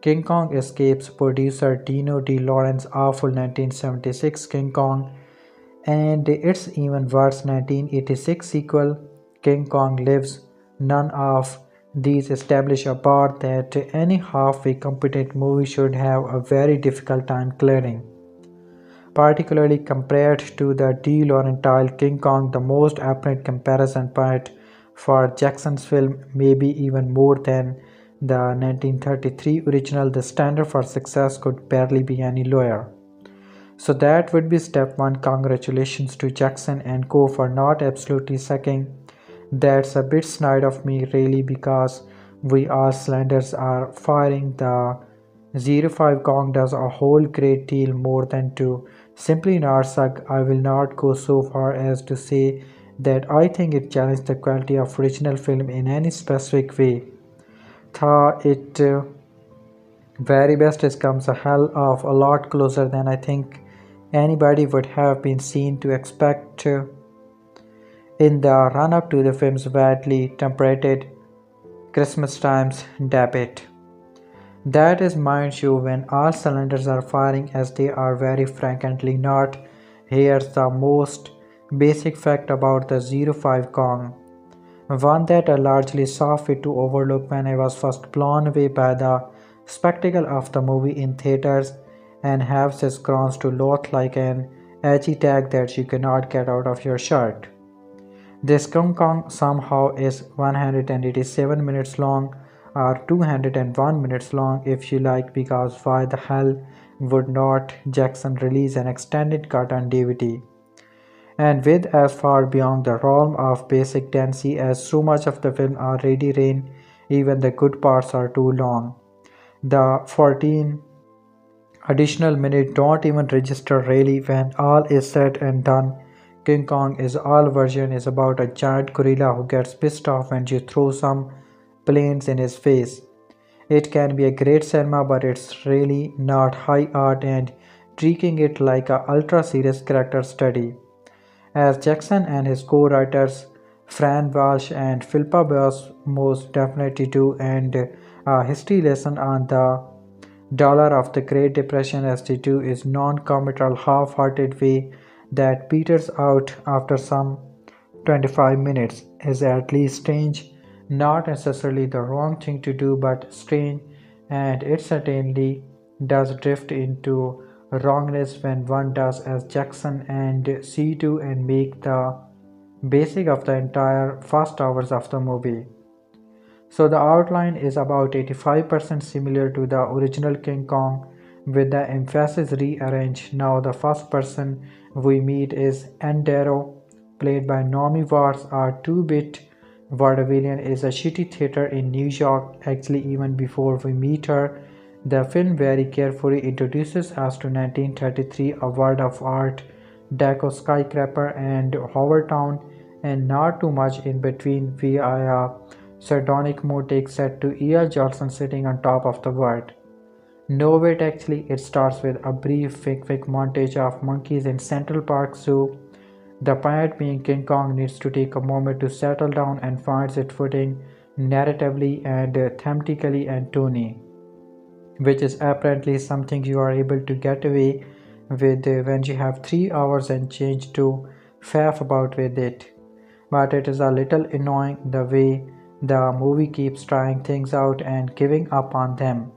Speaker 1: King Kong escapes producer Dino De Laurentiis' awful 1976 King Kong, and its even worse 1986 sequel King Kong Lives. None of these establish a bar that any halfway competent movie should have a very difficult time clearing. Particularly compared to the De Laurentiis King Kong, the most apparent comparison point for Jackson's film may be even more than the 1933 original. The standard for success could barely be any lower. So that would be step one. Congratulations to Jackson and co for not absolutely sucking. That's a bit snide of me really, because we all cylinders are firing. The 05 Kong does a whole great deal more than to
Speaker 2: Simply not suck. I will not go so far as to say that I think it challenged the quality of original film in any specific way. Tha it very best it comes a hell of a lot closer than I think anybody would have been seen to expect in the run up to the film's badly tempered Christmas times debut. That is, mind you, when all cylinders are firing as they are very frequently not. Here's the most basic fact about the 05 Kong. One that I largely saw fit to overlook when I was first blown away by the spectacle of the movie in theaters and have since grown to look like an edgy tag that you cannot get out of your shirt. This Kong Kong somehow is 187 minutes long or 201 minutes long if you like, because why the hell would not Jackson release an extended cut on DVD? And with as far beyond the realm of basic decency as so much of the film already ran, even the good parts are too long. The 14 additional minutes don't even register really when all is said and done. King Kong is all version is about a giant gorilla who gets pissed off when you throw some planes in his face. It can be a great cinema, but it's really not high art and treating it like a ultra serious character study. As Jackson and his co-writers Fran Walsh and Philippa Boss most definitely do, and a history lesson on the dollar of the Great Depression as they do is non-committal half-hearted way that peters out after some 25 minutes is at least strange, not necessarily the wrong thing to do, but strange, and it certainly does drift into wrongness when one does as Jackson and C2 and make the basic of the entire first hours of the movie. So the outline is about 85% similar to the original King Kong with the emphasis rearranged. Now the first person we meet is Endero, played by Naomi Watts. Our 2-bit vaudevillian is a shitty theater in New York. Actually, even before we meet her, the film very carefully introduces us to 1933, a world of art, Deco skyscraper and Town, and not too much in between via a sardonic mood takes set to E.R. Johnson sitting on top of the world. No wait, actually, it starts with a brief quick montage of monkeys in Central Park Zoo. The point being King Kong needs to take a moment to settle down and finds its footing narratively and thematically and Tony, which is apparently something you are able to get away with when you have 3 hours and change to faff about with it. But it is a little annoying the way the movie keeps trying things out and giving up on them.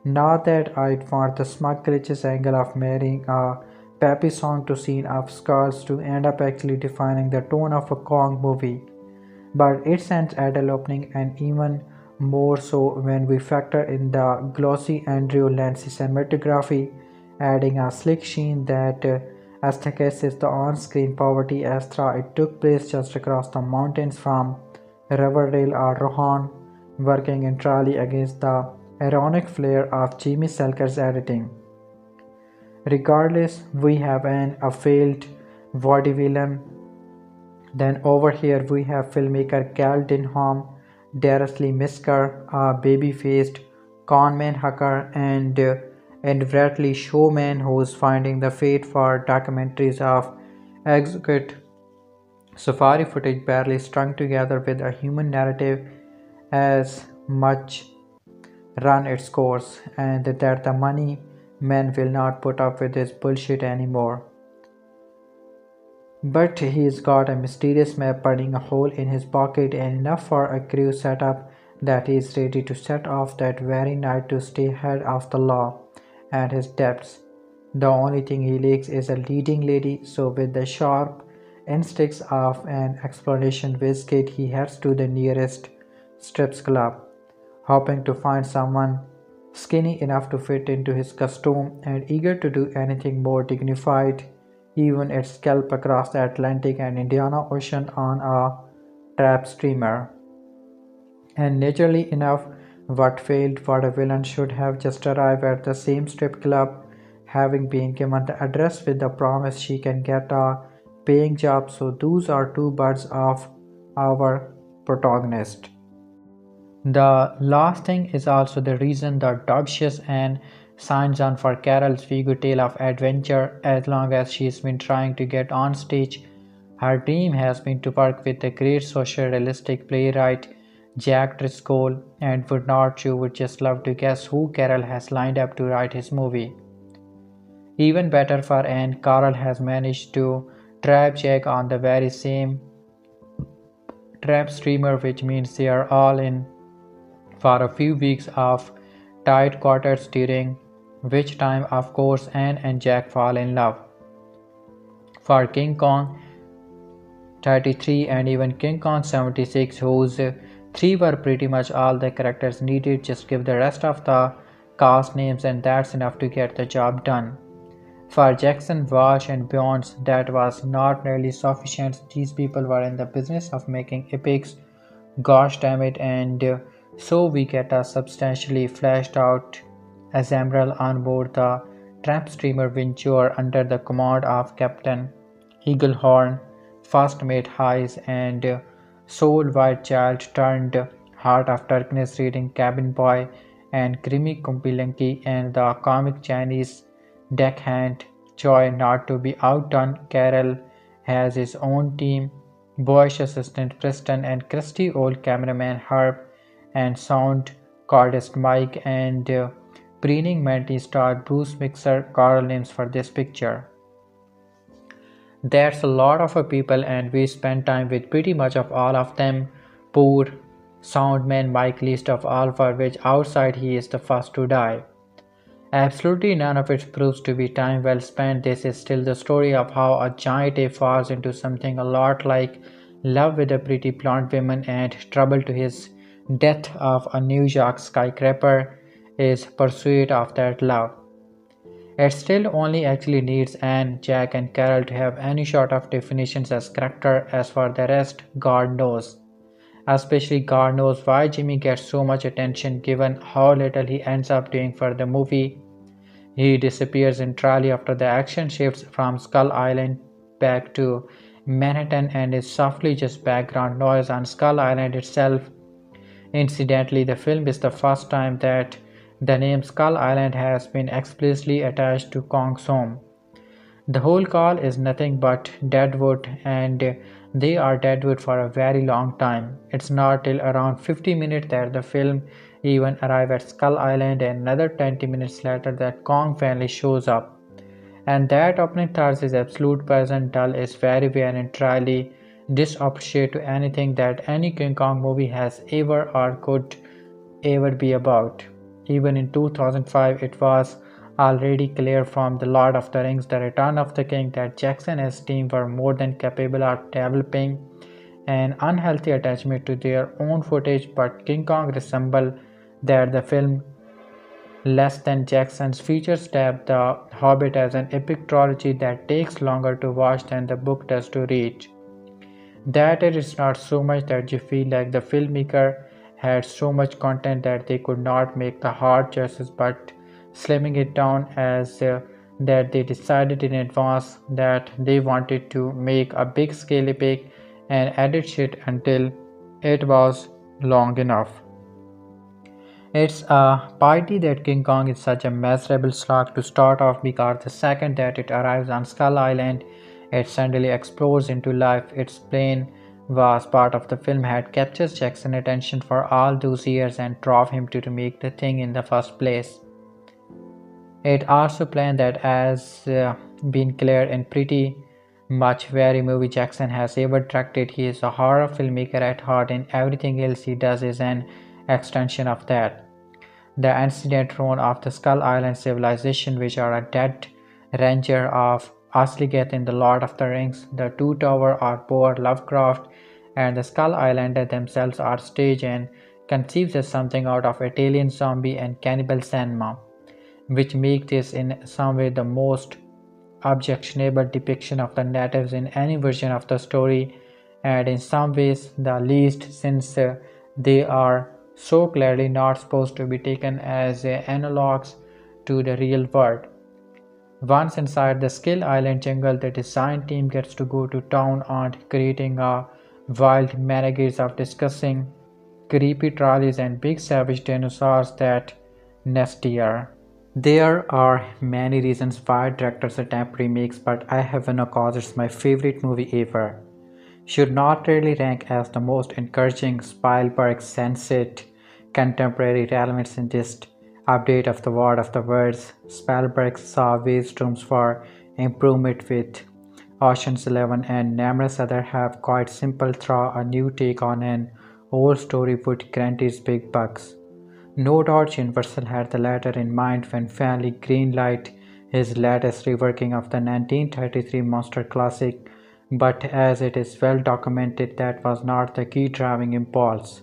Speaker 2: Not that I'd want the smug glitches angle of marrying a peppy song to scene of skulls to end up actually defining the tone of a Kong movie, but it sends adult opening, and even more so when we factor in the glossy Andrew Lancy cinematography, adding a slick sheen that aesthetises the on-screen poverty as though it took place just across the mountains from Riverdale or Rohan, working entirely against the ironic flair of Jimmy Selker's editing. Regardless, we have a failed vaudevillain. Then over here we have filmmaker Cal Denham, Darcy Misker, a baby-faced conman hacker, and Bradley Showman, who's finding the fate for documentaries of exquisite safari footage barely strung together with a human narrative as much run its course, and that the money men will not put up with this bullshit anymore. But he's got a mysterious map burning a hole in his pocket and enough for a crew setup that he is ready to set off that very night to stay ahead of the law and his debts. The only thing he lacks is a leading lady, so with the sharp instincts of an exploration whiz-kid, he heads to the nearest strips club, hoping to find someone skinny enough to fit into his costume and eager to do anything more dignified, even its scalp across the Atlantic and Indian Ocean on a trap steamer. And naturally enough, what failed for a villain should have just arrived at the same strip club having been given the address with the promise she can get a paying job. So those are two birds of our protagonist. The last thing is also the reason the Duchess and signs on for Carol's figure tale of adventure. As long as she's been trying to get on stage, her dream has been to work with the great social realistic playwright Jack Driscoll, and would not you would just love to guess who Carol has lined up to write his movie. Even better for Anne, Carol has managed to trap Jack on the very same trap streamer, which means they are all in for a few weeks of tight quarters, during which time of course Anne and Jack fall in love. For King Kong 33 and even King Kong 76, whose three were pretty much all the characters needed, just give the rest of the cast names and that's enough to get the job done. For Jackson, Walsh and Beyonce, that was not nearly sufficient. These people were in the business of making epics, gosh damn it, and so we get a substantially fleshed out ensemble on board the tramp steamer Venture under the command of Captain Eaglehorn, first mate Hayes, and soul white child turned heart of darkness reading cabin boy, and creamy Kumpilanki, and the comic Chinese deckhand. Joy not to be outdone, Carol has his own team, boyish assistant Preston, and crusty old cameraman Herb, and sound cordist Mike, and preening Manty star Bruce Mixer. Choral names for this picture. That's a lot of people, and we spend time with pretty much of all of them. Poor soundman Mike, least of all, for which outside he is the first to die. Absolutely none of it proves to be time well spent. This is still the story of how a giant ape falls into something a lot like love with a pretty blonde woman, and trouble to his death of a New York skyscraper is pursuit of that love. It still only actually needs Anne, Jack, and Carol to have any sort of definitions as character. As for the rest, God knows. Especially God knows why Jimmy gets so much attention given how little he ends up doing for the movie. He disappears entirely after the action shifts from Skull Island back to Manhattan and is softly just background noise on Skull Island itself. Incidentally, the film is the first time that the name Skull Island has been explicitly attached to Kong's home. The whole call is nothing but deadwood, and they are deadwood for a very long time. It's not till around 50 minutes that the film even arrives at Skull Island, and another 20 minutes later that Kong finally shows up. And that opening thought is absolute present dull is very and entirely disappreciate to anything that any King Kong movie has ever or could ever be about. Even in 2005, it was already clear from The Lord of the Rings, The Return of the King, that Jackson and his team were more than capable of developing an unhealthy attachment to their own footage, but King Kong resembled that the film less than Jackson's feature stab The Hobbit as an epic trilogy that takes longer to watch than the book does to read. That it is not so much that you feel like the filmmaker had so much content that they could not make the hard choices, but slimming it down as that they decided in advance that they wanted to make a big scale epic and edit shit until it was long enough. It's a pity that King Kong is such a miserable slog to start off, because the second that it arrives on Skull Island, it suddenly explodes into life. Its plane was part of the film had captured Jackson's attention for all those years and drove him to make the thing in the first place. It also planned that as been clear in pretty much every movie Jackson has ever directed, he is a horror filmmaker at heart, and everything else he does is an extension of that. The ancient throne of the Skull Island civilization, which are a dead ranger of Osligath in The Lord of the Rings, the Two Tower are poor Lovecraft, and the Skull Islander themselves are staged and conceived as something out of Italian zombie and cannibal cinema, which make this in some way the most objectionable depiction of the natives in any version of the story, and in some ways the least, since they are so clearly not supposed to be taken as analogues to the real world.
Speaker 1: Once inside the Skill Island jungle, the design team gets to go to town on creating a wild renegades of discussing creepy trolleys and big savage dinosaurs that nest here. There are many reasons why directors attempt remakes, but I have one cause it's my favorite movie ever. Should not really rank as the most encouraging Spielberg sensed contemporary relevance in just update of the World of the Words. Spielberg saw ways rooms for improvement with Ocean's 11 and numerous other have quite simple throw a new take on an old story would grant its big bucks. No doubt Universal had the latter in mind when finally greenlight his latest reworking of the 1933 monster classic, but as it is well documented, that was not the key driving impulse.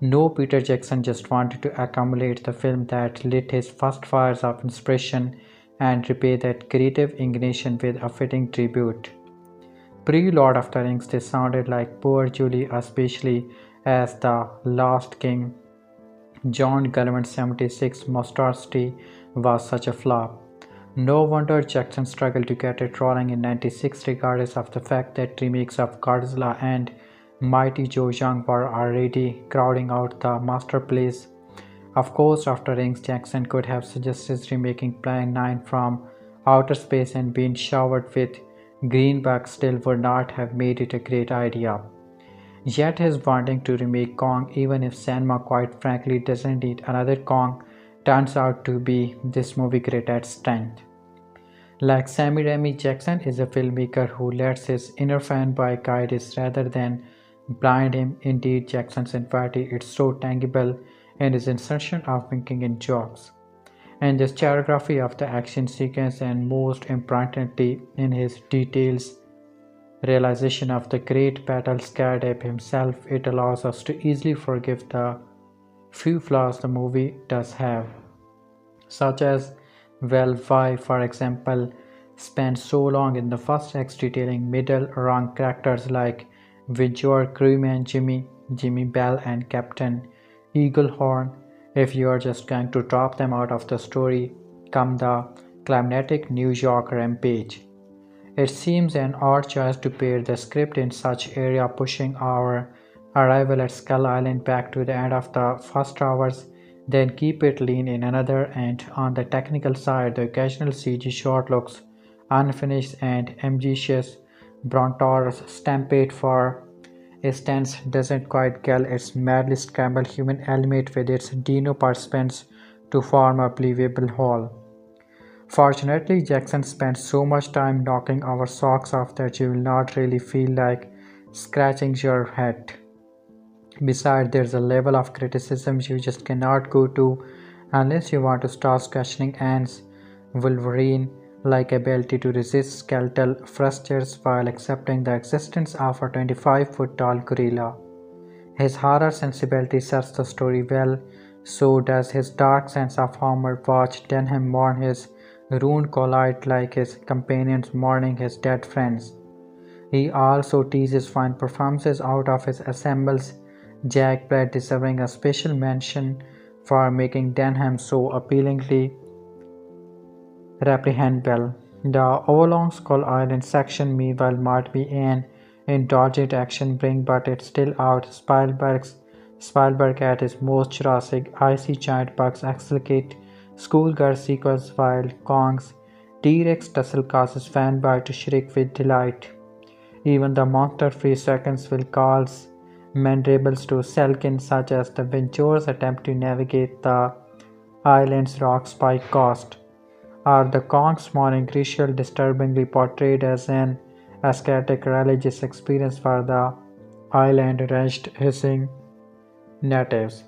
Speaker 1: No, Peter Jackson just wanted to accumulate the film that lit his first fires of inspiration and repay that creative ignition with a fitting tribute. Pre-Lord of the Rings, they sounded like poor Julie, especially as the Last King John Gulliver's 76 monstrosity was such a flop. No wonder Jackson struggled to get it rolling in 96 regardless of the fact that remakes of Godzilla and Mighty Joe Young were already crowding out the masterpiece. Of course, after Rings, Jackson could have suggested remaking Plan 9 from outer space and been showered with greenbacks still would not have made it a great idea. Yet his wanting to remake Kong, even if cinema quite frankly doesn't need another Kong, turns out to be this movie great at strength. Like Sammy Raimi, Jackson is a filmmaker who lets his inner fanboy guide his rather than blind him. Indeed, Jackson's infinity is so tangible in his insertion of winking in jokes, and his choreography of the action sequence, and most importantly, in his details realization of the great battle scared ape himself, it allows us to easily forgive the few flaws the movie does have, such as, well, why, for example, spend so long in the first acts detailing middle rung characters like Visual Crewman Jimmy Bell, and Captain Eaglehorn, if you are just going to drop them out of the story come the climatic New York rampage. It seems an odd choice to pair the script in such area, pushing our arrival at Skull Island back to the end of the first hours, then keep it lean in another, and on the technical side, the occasional CG shot looks unfinished and ambitious. Brontor's Stampede, for instance, doesn't quite gel its madly scrambled human element with its dino participants to form a believable whole. Fortunately, Jackson spent so much time knocking our socks off that you will not really feel like scratching your head. Besides, there's a level of criticism you just cannot go to unless you want to start questioning Anne's Wolverine-like ability to resist skeletal thrusters while accepting the existence of a 25-foot-tall gorilla. His horror sensibility serves the story well, so does his dark sense of humor. Watch Denham mourn his ruined collide like his companions mourning his dead friends. He also teases fine performances out of his ensembles, Jack Black deserving a special mention for making Denham so appealingly reprehensible. The overlong Skull Island section, meanwhile, might be an indulgent action bring, but it's still out. Spielberg at his most Jurassic, icy giant bugs execute schoolgirl sequels while Kong's T-Rex tussle causes fanboy to shriek with delight. Even the monster-free seconds will cause mandibles to selkin, such as the Venture's attempt to navigate the island's rock spike coast, or the Kong's morning ritual disturbingly portrayed as an ascetic religious experience for the island-wrenched hissing natives.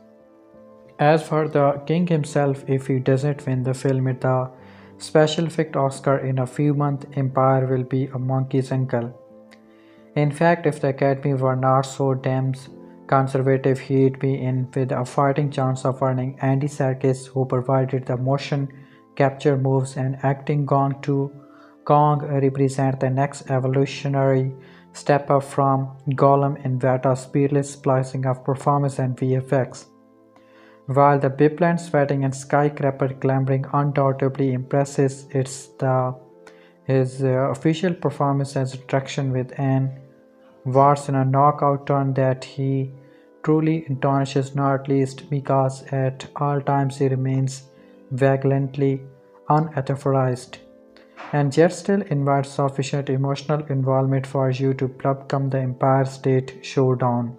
Speaker 1: As for the king himself, if he doesn't win the film at the special effect Oscar in a few months, Empire will be a monkey's uncle. In fact, if the Academy were not so damn conservative, he'd be in with a fighting chance of earning Andy Serkis, who provided the motion capture moves and acting gone to Kong represent the next evolutionary step up from Gollum in Vata's peerless splicing of performance and VFX.
Speaker 2: While the biplan sweating and skyscraper clambering undoubtedly impresses, it's the his official performance as attraction with an Wars in a knockout turn that he truly astonishes, not least because at all times he remains valiantly unauthorized and yet still invites sufficient emotional involvement for you to welcome the Empire State Showdown.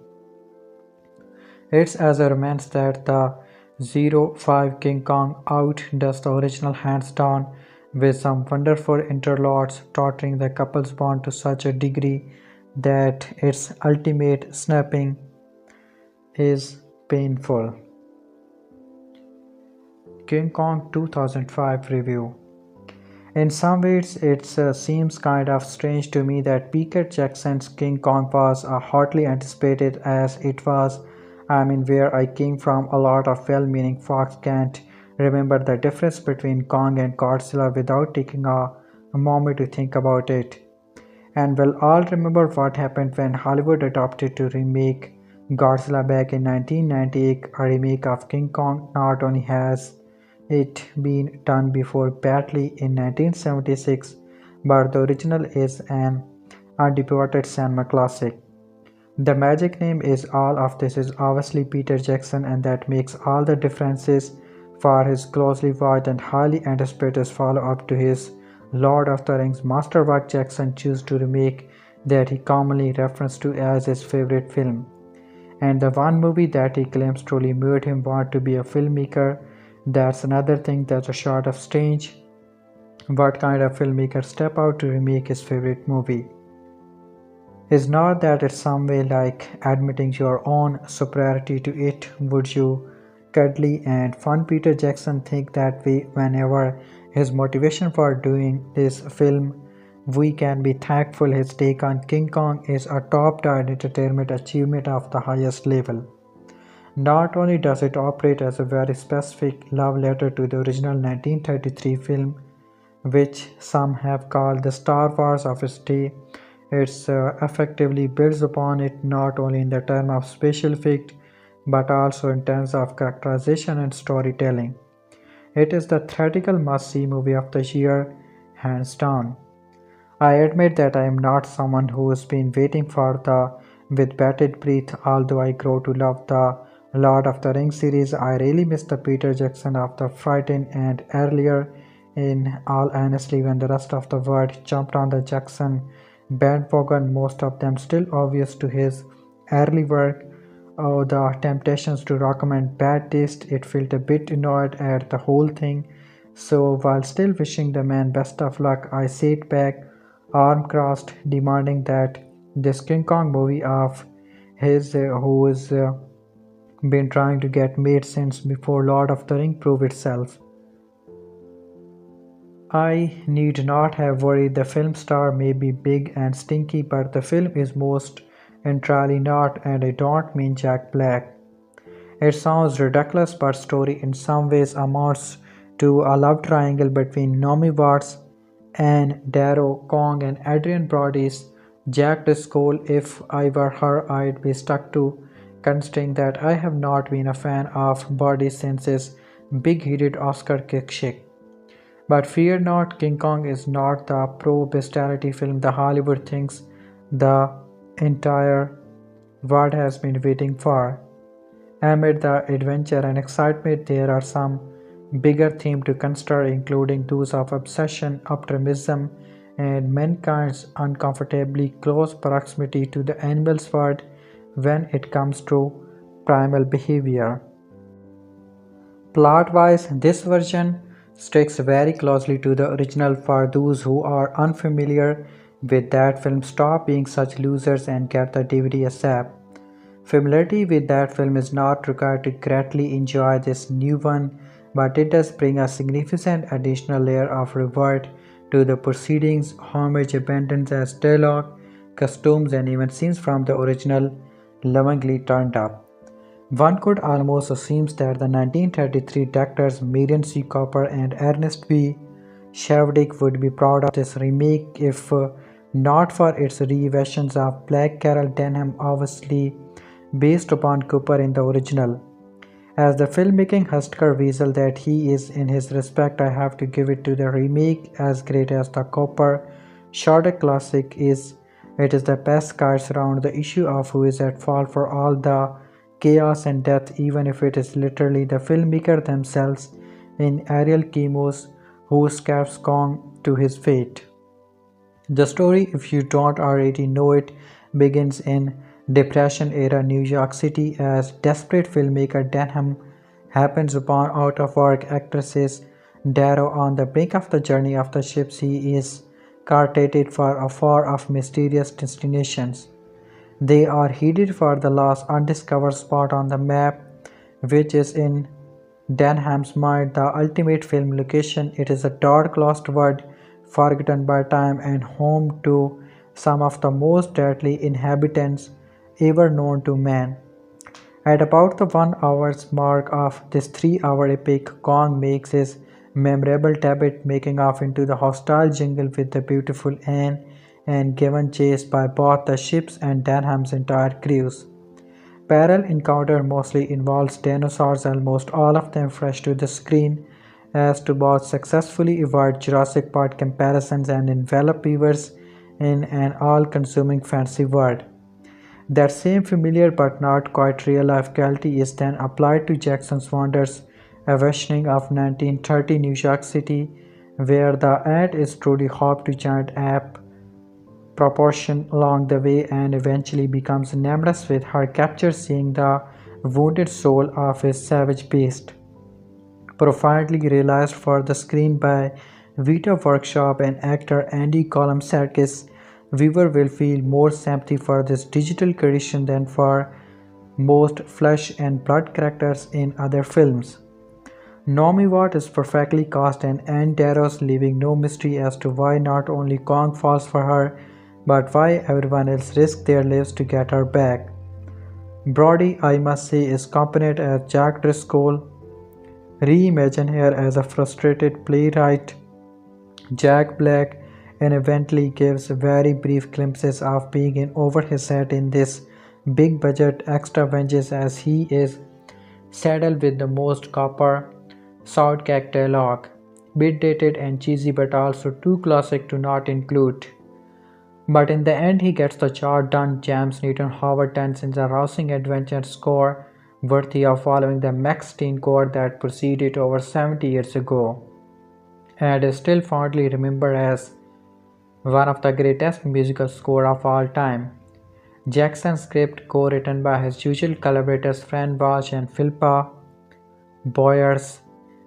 Speaker 2: It's as a romance that the Zero 05 King Kong outdoes the original hands down, with some wonderful interludes torturing the couple's bond to such a degree that its ultimate snapping is painful. King Kong 2005 review. In some ways, it seems kind of strange to me that Peter Jackson's King Kong was hotly anticipated as it was. I mean, where I came from, a lot of well meaning folks can't remember the difference between Kong and Godzilla without taking a moment to think about it. And we'll all remember what happened when Hollywood adopted to remake Godzilla back in 1998. A remake of King Kong not only has it been done before badly in 1976, but the original is an undisputed cinema classic. The magic name is all of this is obviously Peter Jackson, and that makes all the differences for his closely watched and highly anticipated follow-up to his Lord of the Rings masterwork. Jackson chose to remake that he commonly refers to as his favorite film, and the one movie that he claims truly made him want to be a filmmaker. That's another thing that's a sort of strange. What kind of filmmaker step out to remake his favorite movie? Is not that it's some way like admitting your own superiority to it? Would you cuddly and fun Peter Jackson think that way whenever his motivation for doing this film? We can be thankful his take on King Kong is a top-tier entertainment achievement of the highest level. Not only does it operate as a very specific love letter to the original 1933 film, which some have called the Star Wars of its day, it effectively builds upon it not only in the term of special effect but also in terms of characterization and storytelling. It is the theatrical must-see movie of the year, hands down. I admit that I am not someone who has been waiting for the with bated breath, although I grow to love the Lord of the Rings series. I really miss the Peter Jackson of the Frightened and earlier. In all honesty, when the rest of the world jumped on the Jackson bandwagon, most of them still obvious to his early work. Oh, the temptations to recommend bad taste, it felt a bit annoyed at the whole thing. So while still wishing the man best of luck, I sat back, arm crossed, demanding that this King Kong movie of his, who has been trying to get made since before Lord of the Ring, prove itself. I need not have worried. The film star may be big and stinky, but the film is most entirely not, and I don't mean Jack Black. It sounds ridiculous, but story in some ways amounts to a love triangle between Naomi Watts, Anne Darrow, Kong, and Adrian Brody's Jack Driscoll. If I were her, I'd be stuck to, considering that I have not been a fan of Brody since his big-headed Oscar kick shake. But fear not, King Kong is not the pro-bestiality film the Hollywood thinks the entire world has been waiting for. Amid the adventure and excitement, there are some bigger themes to consider, including those of obsession, optimism, and mankind's uncomfortably close proximity to the animal's world when it comes to primal behavior. Plot-wise, this version sticks very closely to the original. For those who are unfamiliar with that film, stop being such losers and get the DVD ASAP. Familiarity with that film is not required to greatly enjoy this new one, but it does bring a significant additional layer of reward to the proceedings. Homage abundance as dialogue, costumes, and even scenes from the original lovingly turned up. One could almost assume that the 1933 directors Marion C. Cooper and Ernest V. Shavdik would be proud of this remake if not for its revisions of Black Carol Denham, obviously based upon Cooper in the original. As the filmmaking Husker weasel that he is in his respect, I have to give it to the remake. As great as the Copper Shorter classic is, it is the best cards around the issue of who is at fault for all the chaos and death, even if it is literally the filmmaker themselves in aerial chemos who scaps Kong to his fate. The story, if you don't already know it, begins in Depression era New York City as desperate filmmaker Denham happens upon out of work actresses Darrow on the brink of the journey of the ships he is carted for a far off mysterious destinations. They are headed for the last undiscovered spot on the map, which is in Denham's mind the ultimate film location. It is a dark lost world, forgotten by time and home to some of the most deadly inhabitants ever known to man. At about the 1 hour's mark of this 3 hour epic, Kong makes his memorable debut, making off into the hostile jungle with the beautiful Anne and given chase by both the ships and Denham's entire crews. Parallel encounter mostly involves dinosaurs, almost all of them fresh to the screen, as to both successfully avoid Jurassic Park comparisons and envelop viewers in an all-consuming fantasy world. That same familiar but not quite real-life quality is then applied to Jackson's Wonders, a versioning of 1930 New York City, where the ant is truly hopped to giant ape proportion along the way and eventually becomes enamored with her capture, seeing the wounded soul of his savage beast. Profoundly realized for the screen by Vita Workshop and actor Andy Column-Sarkis, viewer will feel more sympathy for this digital creation than for most flesh and blood characters in other films. Naomi Watt is perfectly cast and Anne Darrows, leaving no mystery as to why not only Kong falls for her, but why everyone else risks their lives to get her back. Brody, I must say, is competent as Jack Driscoll, reimagined here as a frustrated playwright Jack Black, and eventually gives very brief glimpses of being in over his head in this big budget extra vengeance as he is saddled with the most copper Southgate dialogue, bit dated and cheesy but also too classic to not include. But in the end he gets the job done. James Newton Howard turns in a rousing adventure score worthy of following the Max Teen core that preceded over 70 years ago, and is still fondly remembered as one of the greatest musical score of all time. Jackson's script, co-written by his usual collaborators Fran Walsh and Philippa Boyers,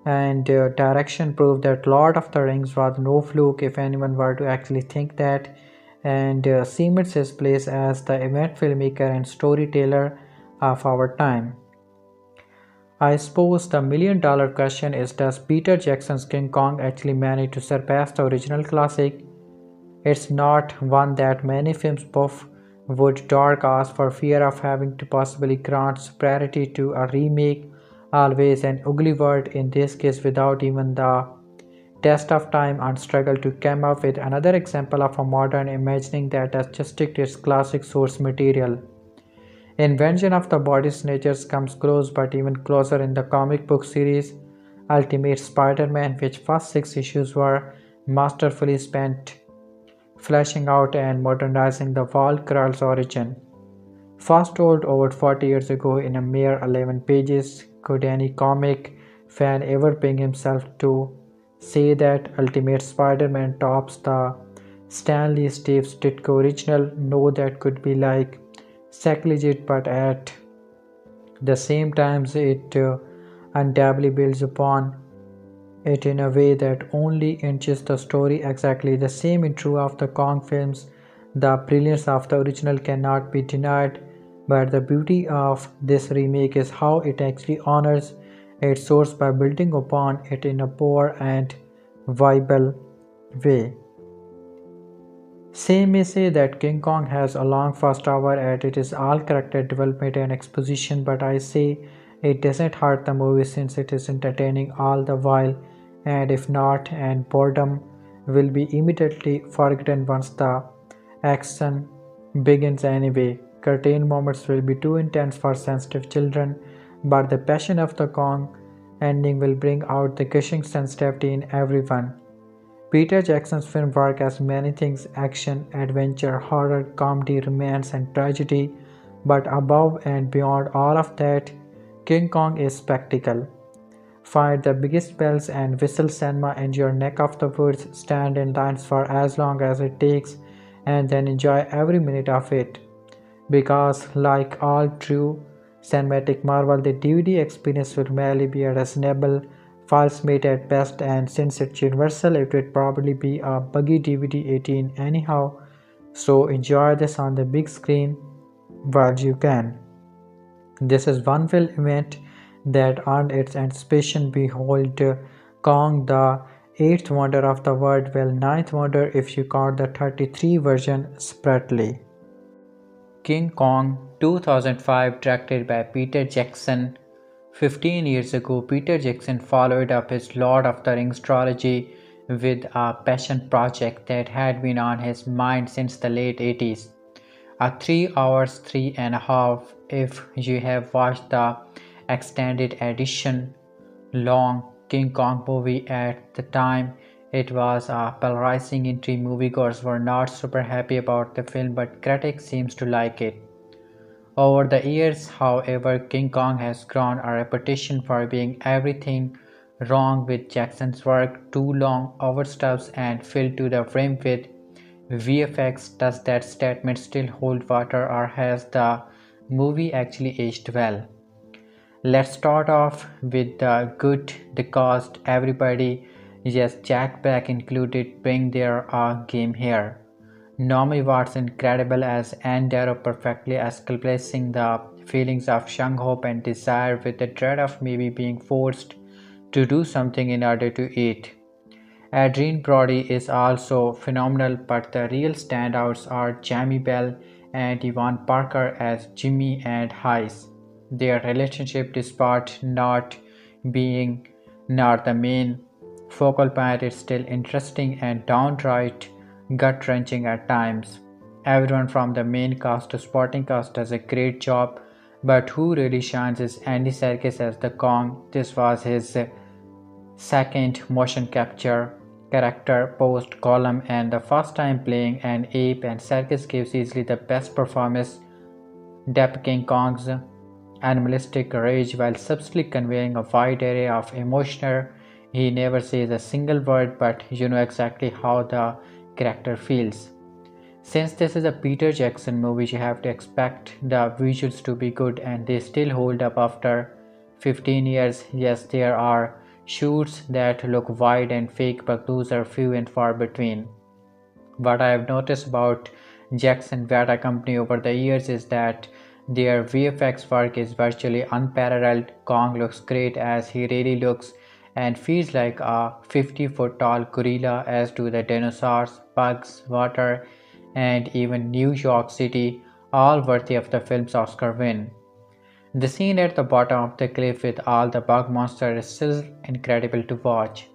Speaker 2: and direction proved that Lord of the Rings was no fluke if anyone were to actually think that, and cements his place as the event filmmaker and storyteller of our time. I suppose the million-dollar question is, does Peter Jackson's King Kong actually manage to surpass the original classic? It's not one that many films buff would dare cast for fear of having to possibly grant superiority to a remake, always an ugly word in this case without even the test of time and struggle to come up with another example of a modern imagining that has just stick to its classic source material. Invention of the Body Snatchers comes close, but even closer in the comic book series Ultimate Spider-Man, which first 6 issues were masterfully spent fleshing out and modernizing the Wall Crawl's origin. First told over 40 years ago in a mere 11 pages, could any comic fan ever bring himself to say that Ultimate Spider-Man tops the Stanley Steve Ditko original? No, that could be like sacrilege, but at the same time it undoubtedly builds upon it in a way that only enriches the story. Exactly the same is true of the Kong films. The brilliance of the original cannot be denied, but the beauty of this remake is how it actually honors its source by building upon it in a poor and viable way. Some may say that King Kong has a long first hour and it is all character development and exposition, but I say it doesn't hurt the movie since it is entertaining all the while, and if not, and boredom will be immediately forgotten once the action begins anyway. Curtain moments will be too intense for sensitive children, but the passion of the Kong ending will bring out the gushing sensitivity in everyone. Peter Jackson's film work has many things: action, adventure, horror, comedy, romance, and tragedy. But above and beyond all of that, King Kong is spectacle. Fire the biggest bells and whistle cinema in your neck of the woods, stand in lines for as long as it takes, and then enjoy every minute of it. Because, like all true cinematic marvel, the DVD experience will merely be a reasonable false mate at best, and since it's universal, it would probably be a buggy DVD 18 anyhow. So enjoy this on the big screen while you can. This is one film event that earned its anticipation. Behold Kong, the eighth wonder of the world, well, ninth wonder if you count the 33 version separately.
Speaker 1: King Kong 2005, directed by Peter Jackson. 15 years ago, Peter Jackson followed up his Lord of the Rings trilogy with a passion project that had been on his mind since the late 80s. A 3 hours, 3.5 if you have watched the extended edition long King Kong movie at the time. It was a polarizing entry. Moviegoers were not super happy about the film, but critics seems to like it. Over the years, however, King Kong has grown a reputation for being everything wrong with Jackson's work: too long, overstuffed, and filled to the brim with VFX. Does that statement still hold water, or has the movie actually aged well? Let's start off with the good. The cast, everybody, yes, Jack Black included, bring their A game here. Naomi Watts incredible as Anne Darrow, perfectly escalating the feelings of young hope and desire with the dread of maybe being forced to do something in order to eat. Adrien Brody is also phenomenal, but the real standouts are Jamie Bell and Yvonne Parker as Jimmy and Heise. Their relationship, despite being not the main focal point, is still interesting and downright gut-wrenching at times. Everyone from the main cast to supporting cast does a great job, but who really shines is Andy Serkis as the Kong. This was his second motion capture character post Gollum and the first time playing an ape, and Serkis gives easily the best performance depicting Kong's animalistic rage while subtly conveying a wide array of emotion. He never says a single word, but you know exactly how the character feels. Since this is a Peter Jackson movie, you have to expect the visuals to be good, and they still hold up after 15 years. Yes, there are shoots that look wide and fake, but those are few and far between. What I have noticed about Jackson Vata Company over the years is that their VFX work is virtually unparalleled. Kong looks great as he really looks and feels like a 50-foot tall gorilla, as do the dinosaurs, bugs, water, and even New York City, all worthy of the film's Oscar win. The scene at the bottom of the cliff with all the bug monsters is still incredible to watch.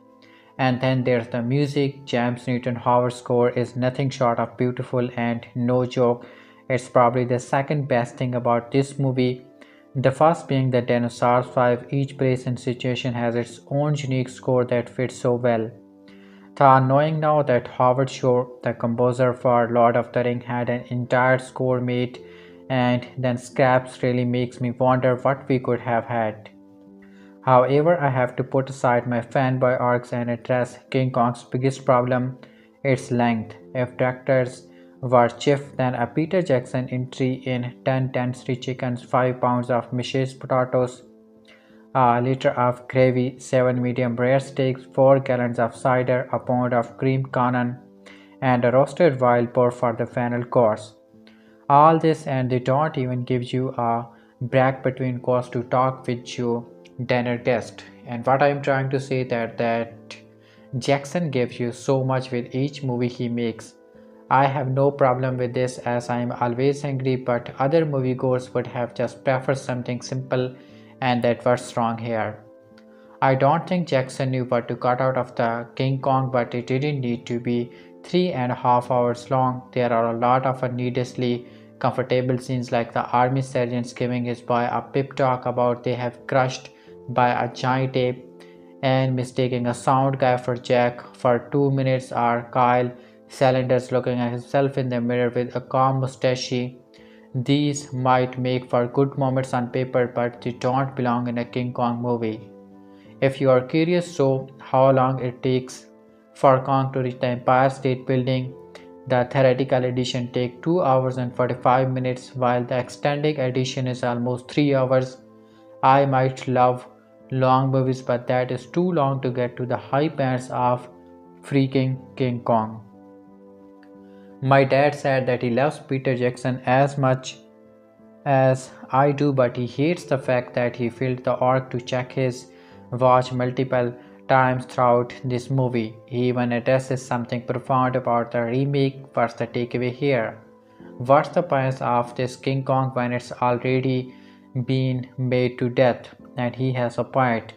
Speaker 1: And then there's the music. James Newton Howard's score is nothing short of beautiful, and no joke, it's probably the second best thing about this movie. The first being the Dinosaurs 5. Each place and situation has its own unique score that fits so well. Knowing now that Howard Shore, the composer for Lord of the Ring, had an entire score made and then scraps, really makes me wonder what we could have had. However, I have to put aside my fanboy arcs and address King Kong's biggest problem: its length. If directors were chief, then a Peter Jackson entry in 10 10 chickens, 5 pounds of mashed potatoes, a liter of gravy, 7 medium rare steaks, 4 gallons of cider, a pound of cream cannon, and a roasted wild boar for the final course. All this, and they don't even give you a break between course to talk with you dinner guest. And what I'm trying to say that Jackson gives you so much with each movie he makes. I have no problem with this as I am always angry, but other moviegoers would have just preferred something simple, and that was wrong here. I don't think Jackson knew what to cut out of the King Kong, but it didn't need to be 3.5 hours long. There are a lot of needlessly Comfortable scenes like the army sergeants giving his boy a pep talk about they have crushed by a giant ape and mistaking a sound guy for Jack for 2 minutes, or Kyle Sanders looking at himself in the mirror with a calm mustache. These might make for good moments on paper, but they don't belong in a King Kong movie. If you are curious so how long it takes for Kong to reach the Empire State Building, the theoretical edition takes 2 hours and 45 minutes while the extended edition is almost 3 hours. I might love long movies, but that is too long to get to the high points of freaking King Kong. My dad said that he loves Peter Jackson as much as I do, but he hates the fact that he filled the arc to check his watch multiple times throughout this movie. He even addresses something profound about the remake. What's the takeaway here? What's the point of this King Kong when it's already been made to death? And he has a point.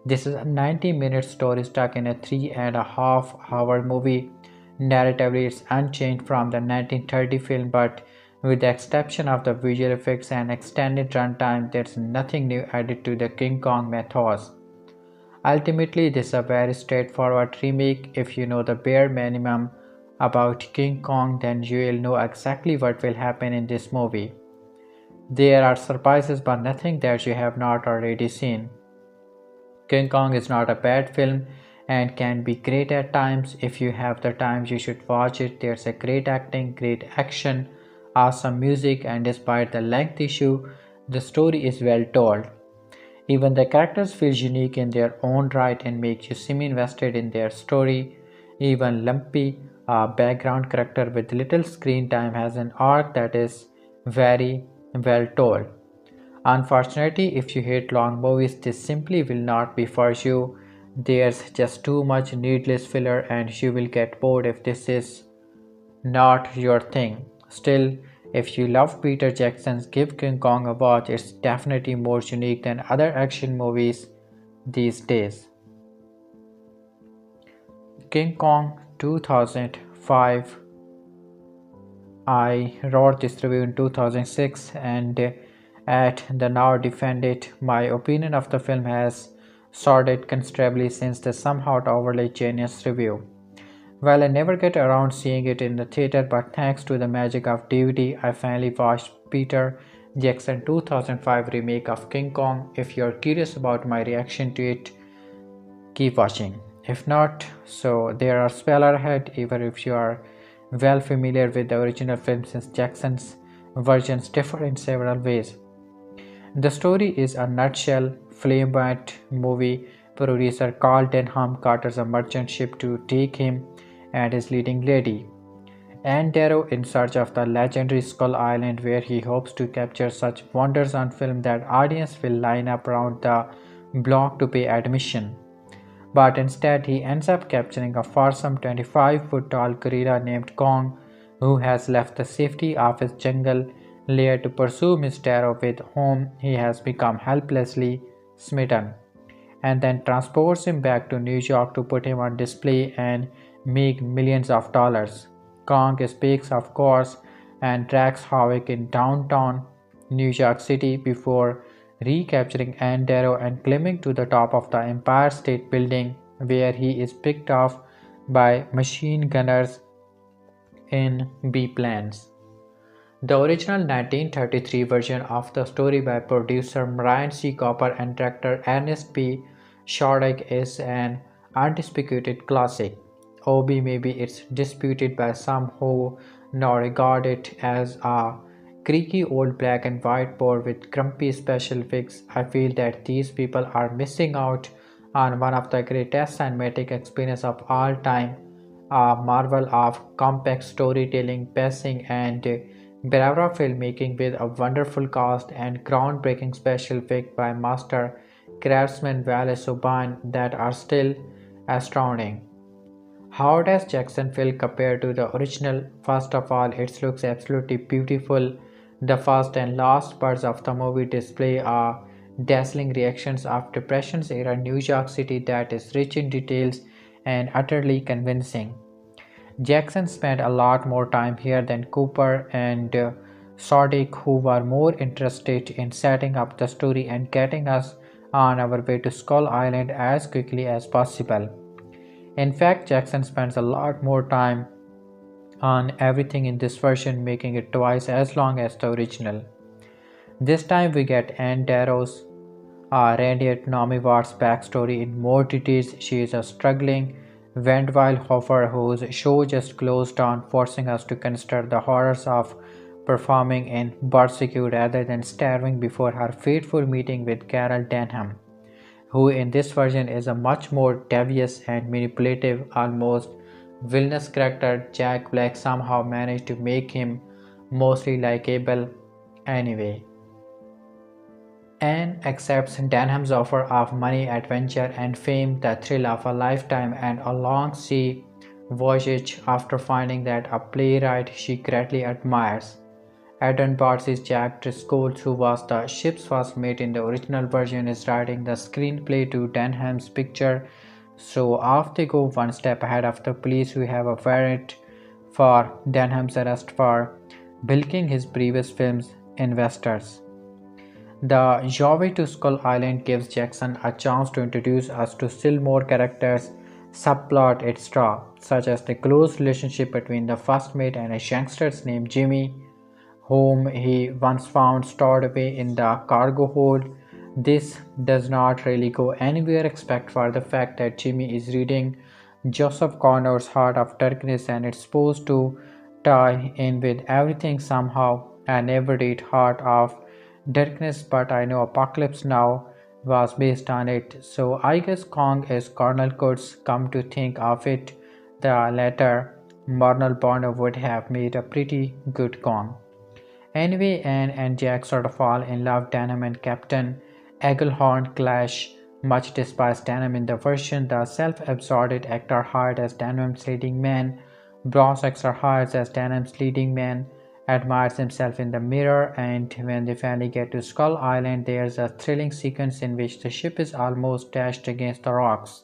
Speaker 1: This is a 90-minute story stuck in a 3.5-hour movie. Narratively, it's unchanged from the 1930 film, but with the exception of the visual effects and extended runtime, there's nothing new added to the King Kong mythos. Ultimately, this is a very straightforward remake. If you know the bare minimum about King Kong, then you will know exactly what will happen in this movie. There are surprises, but nothing that you have not already seen. King Kong is not a bad film and can be great at times. If you have the time, you should watch it. There's a great acting, great action, awesome music, and despite the length issue, the story is well told. Even the characters feel unique in their own right and make you seem invested in their story. Even Lumpy, a background character with little screen time, has an arc that is very well told. Unfortunately, if you hate long movies, this simply will not be for you. There's just too much needless filler and you will get bored if this is not your thing. Still, if you love Peter Jackson's Give King Kong a watch, it's definitely more unique than other action movies these days. King Kong 2005. I wrote this review in 2006 and at the now defended my opinion of the film has soared considerably since the somehow overly genius review. Well, I never get around seeing it in the theater, but thanks to the magic of DVD, I finally watched Peter Jackson 2005 remake of King Kong. If you're curious about my reaction to it, keep watching. If not, so there are spoilers ahead, even if you are well familiar with the original film since Jackson's versions differ in several ways. The story is a nutshell. Flamboyant movie producer Carl Denham charters a merchant ship to take him and his leading lady, Anne Darrow, in search of the legendary Skull Island, where he hopes to capture such wonders on film that audience will line up around the block to pay admission. But instead, he ends up capturing a fearsome 25-foot tall gorilla named Kong, who has left the safety of his jungle lair to pursue Miss Darrow, with whom he has become helplessly smitten, and then transports him back to New York to put him on display and make millions of dollars. Kong speaks, of course, and wreaks havoc in downtown New York City before recapturing Ann Darrow and climbing to the top of the Empire State Building, where he is picked off by machine gunners in B-planes. The original 1933 version of the story by producer Brian C. Cooper and director Ernest P. Shorrock is an undisputed classic. Obi maybe it's disputed by some who now regard it as a creaky old black and white board with grumpy special effects. I feel that these people are missing out on one of the greatest cinematic experiences of all time, a marvel of complex storytelling, pacing, and bravura filmmaking with a wonderful cast and groundbreaking special effects by master craftsman Wallace O'Brien that are still astounding. How does Jackson feel compared to the original? First of all, it looks absolutely beautiful. The first and last parts of the movie display a dazzling reactions of Depression's era New York City that is rich in details and utterly convincing. Jackson spent a lot more time here than Cooper, and Sadiq, who were more interested in setting up the story and getting us on our way to Skull Island as quickly as possible. In fact, Jackson spends a lot more time on everything in this version, making it twice as long as the original. This time we get Anne Darrow's Randy Naomi Watts' backstory in more details. She is a struggling Wendell whose show just closed down, forcing us to consider the horrors of performing in Bouasria rather than starving before her fateful meeting with Carol Denham, who in this version is a much more devious and manipulative, almost villainous character. Jack Black somehow managed to make him mostly likable anyway. Anne accepts Denham's offer of money, adventure, and fame, the thrill of a lifetime, and a long sea voyage after finding that a playwright she greatly admires. Adam Bart's Jack Driscoll, who was the ship's first mate in the original version, is writing the screenplay to Denham's picture, so off they go one step ahead of the police who have a warrant for Denham's arrest for bilking his previous film's investors. The journey to Skull Island gives Jackson a chance to introduce us to still more characters, subplot etc., such as the close relationship between the first mate and a youngster named Jimmy, whom he once found stored away in the cargo hold. This does not really go anywhere except for the fact that Jimmy is reading Joseph Connor's Heart of Darkness and it's supposed to tie in with everything somehow. I never read Heart of Darkness, but I know Apocalypse Now was based on it, so I guess Kong is Colonel Kurtz. Come to think of it, the latter Marnell Bonner would have made a pretty good Kong. Anyway, Anne and Jack sort of fall in love. Denham and Captain Eaglehorn clash, much despised Denham in the version. The self-absorbed actor hired as Denham's leading man, Bronze actor hired as Denham's leading man, admires himself in the mirror, and when they finally get to Skull Island, there's a thrilling sequence in which the ship is almost dashed against the rocks.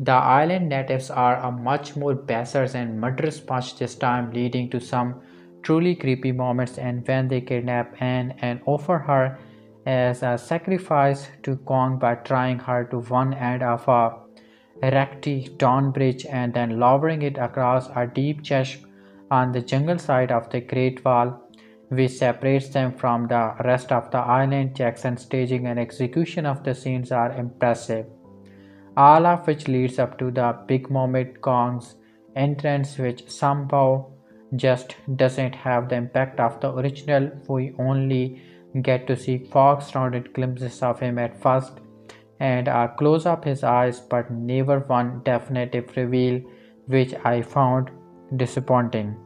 Speaker 1: The island natives are a much more basic and murderous bunch this time, leading to some truly creepy moments, and when they kidnap Anne and offer her as a sacrifice to Kong by tying her to one end of a rickety stone bridge and then lowering it across a deep chasm on the jungle side of the Great Wall, which separates them from the rest of the island. Jackson's staging and execution of the scenes are impressive, all of which leads up to the big moment, Kong's entrance, which somehow just doesn't have the impact of the original. We only get to see fog-surrounded glimpses of him at first and a close-up his eyes, but never one definitive reveal, which I found disappointing.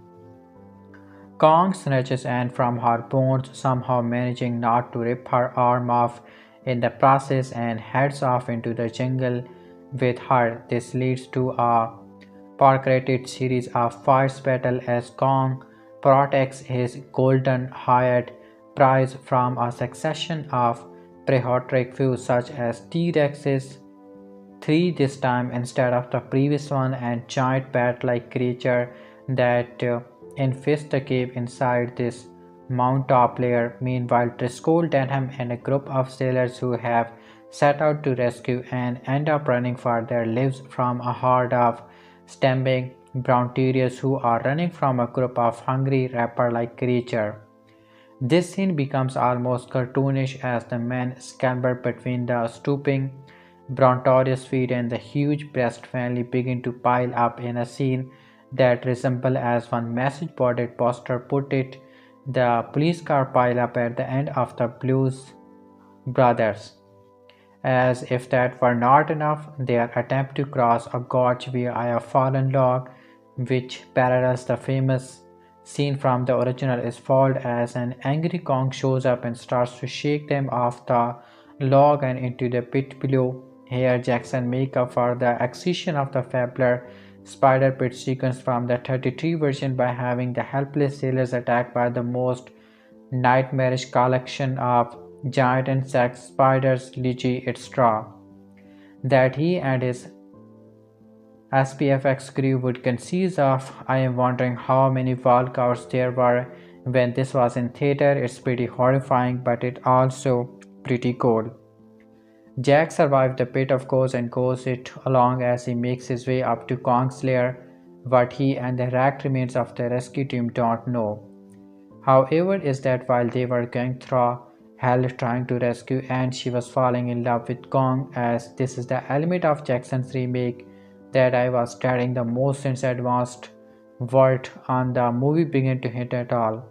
Speaker 1: Kong snatches Anne from her bonds, somehow managing not to rip her arm off in the process, and heads off into the jungle with her. This leads to a protracted series of fights battle as Kong protects his golden hired prize from a succession of prehistoric foes such as T-Rexes, three this time instead of the previous one, and giant bat-like creature that infest the cave inside this Mount Top layer. Meanwhile, Driscoll, Denham, and a group of sailors who have set out to rescue and end up running for their lives from a horde of stamping brown terriers who are running from a group of hungry raptor-like creatures. This scene becomes almost cartoonish as the men scamper between the stooping Brontorius feet and the huge breast finally begin to pile up in a scene that resembles, as one message boarded poster put it, the police car pile up at the end of the Blues Brothers. As if that were not enough, their attempt to cross a gorge via a fallen log, which parallels the famous scene from the original, is foiled as an angry Kong shows up and starts to shake them off the log and into the pit below. Here, Jackson makes up for the excision of the fabler spider pit sequence from the 33 version by having the helpless sailors attacked by the most nightmarish collection of giant insects, spiders, lychee, etc., that he and his SPFX crew would conceive of. I am wondering how many walkouts there were when this was in theater. It's pretty horrifying, but it also pretty cool. Jack survives the pit of course and goes it along as he makes his way up to Kong's lair. What he and the wrecked remains of the rescue team don't know, however, is that while they were going through hell trying to rescue Anne, she was falling in love with Kong, as this is the element of Jackson's remake that I was studying the most since advanced world on the movie began to hit at all,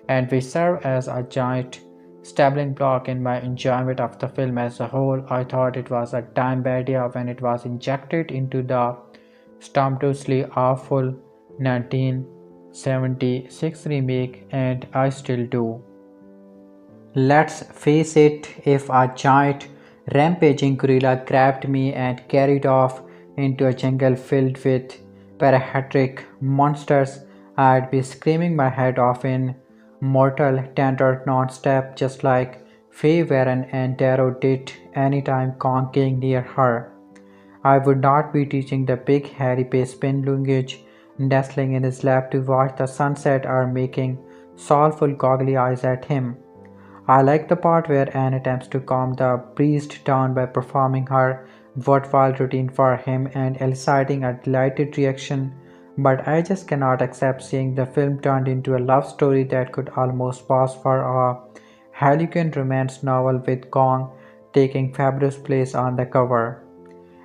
Speaker 1: and which served as a giant stumbling block in my enjoyment of the film as a whole. I thought it was a time idea when it was injected into the stupendously awful 1976 remake, and I still do. Let's face it, if a giant rampaging gorilla grabbed me and carried off into a jungle filled with parasitic monsters, I'd be screaming my head off in mortal terror non-stop, just like Faye Warren and Darrow did anytime Kong came near her. I would not be teaching the big hairy pace pin luggage nestling in his lap to watch the sunset or making soulful goggly eyes at him. I like the part where Anne attempts to calm the priest down by performing her worthwhile routine for him and eliciting a delighted reaction, but I just cannot accept seeing the film turned into a love story that could almost pass for a Harlequin romance novel with Kong taking fabulous place on the cover.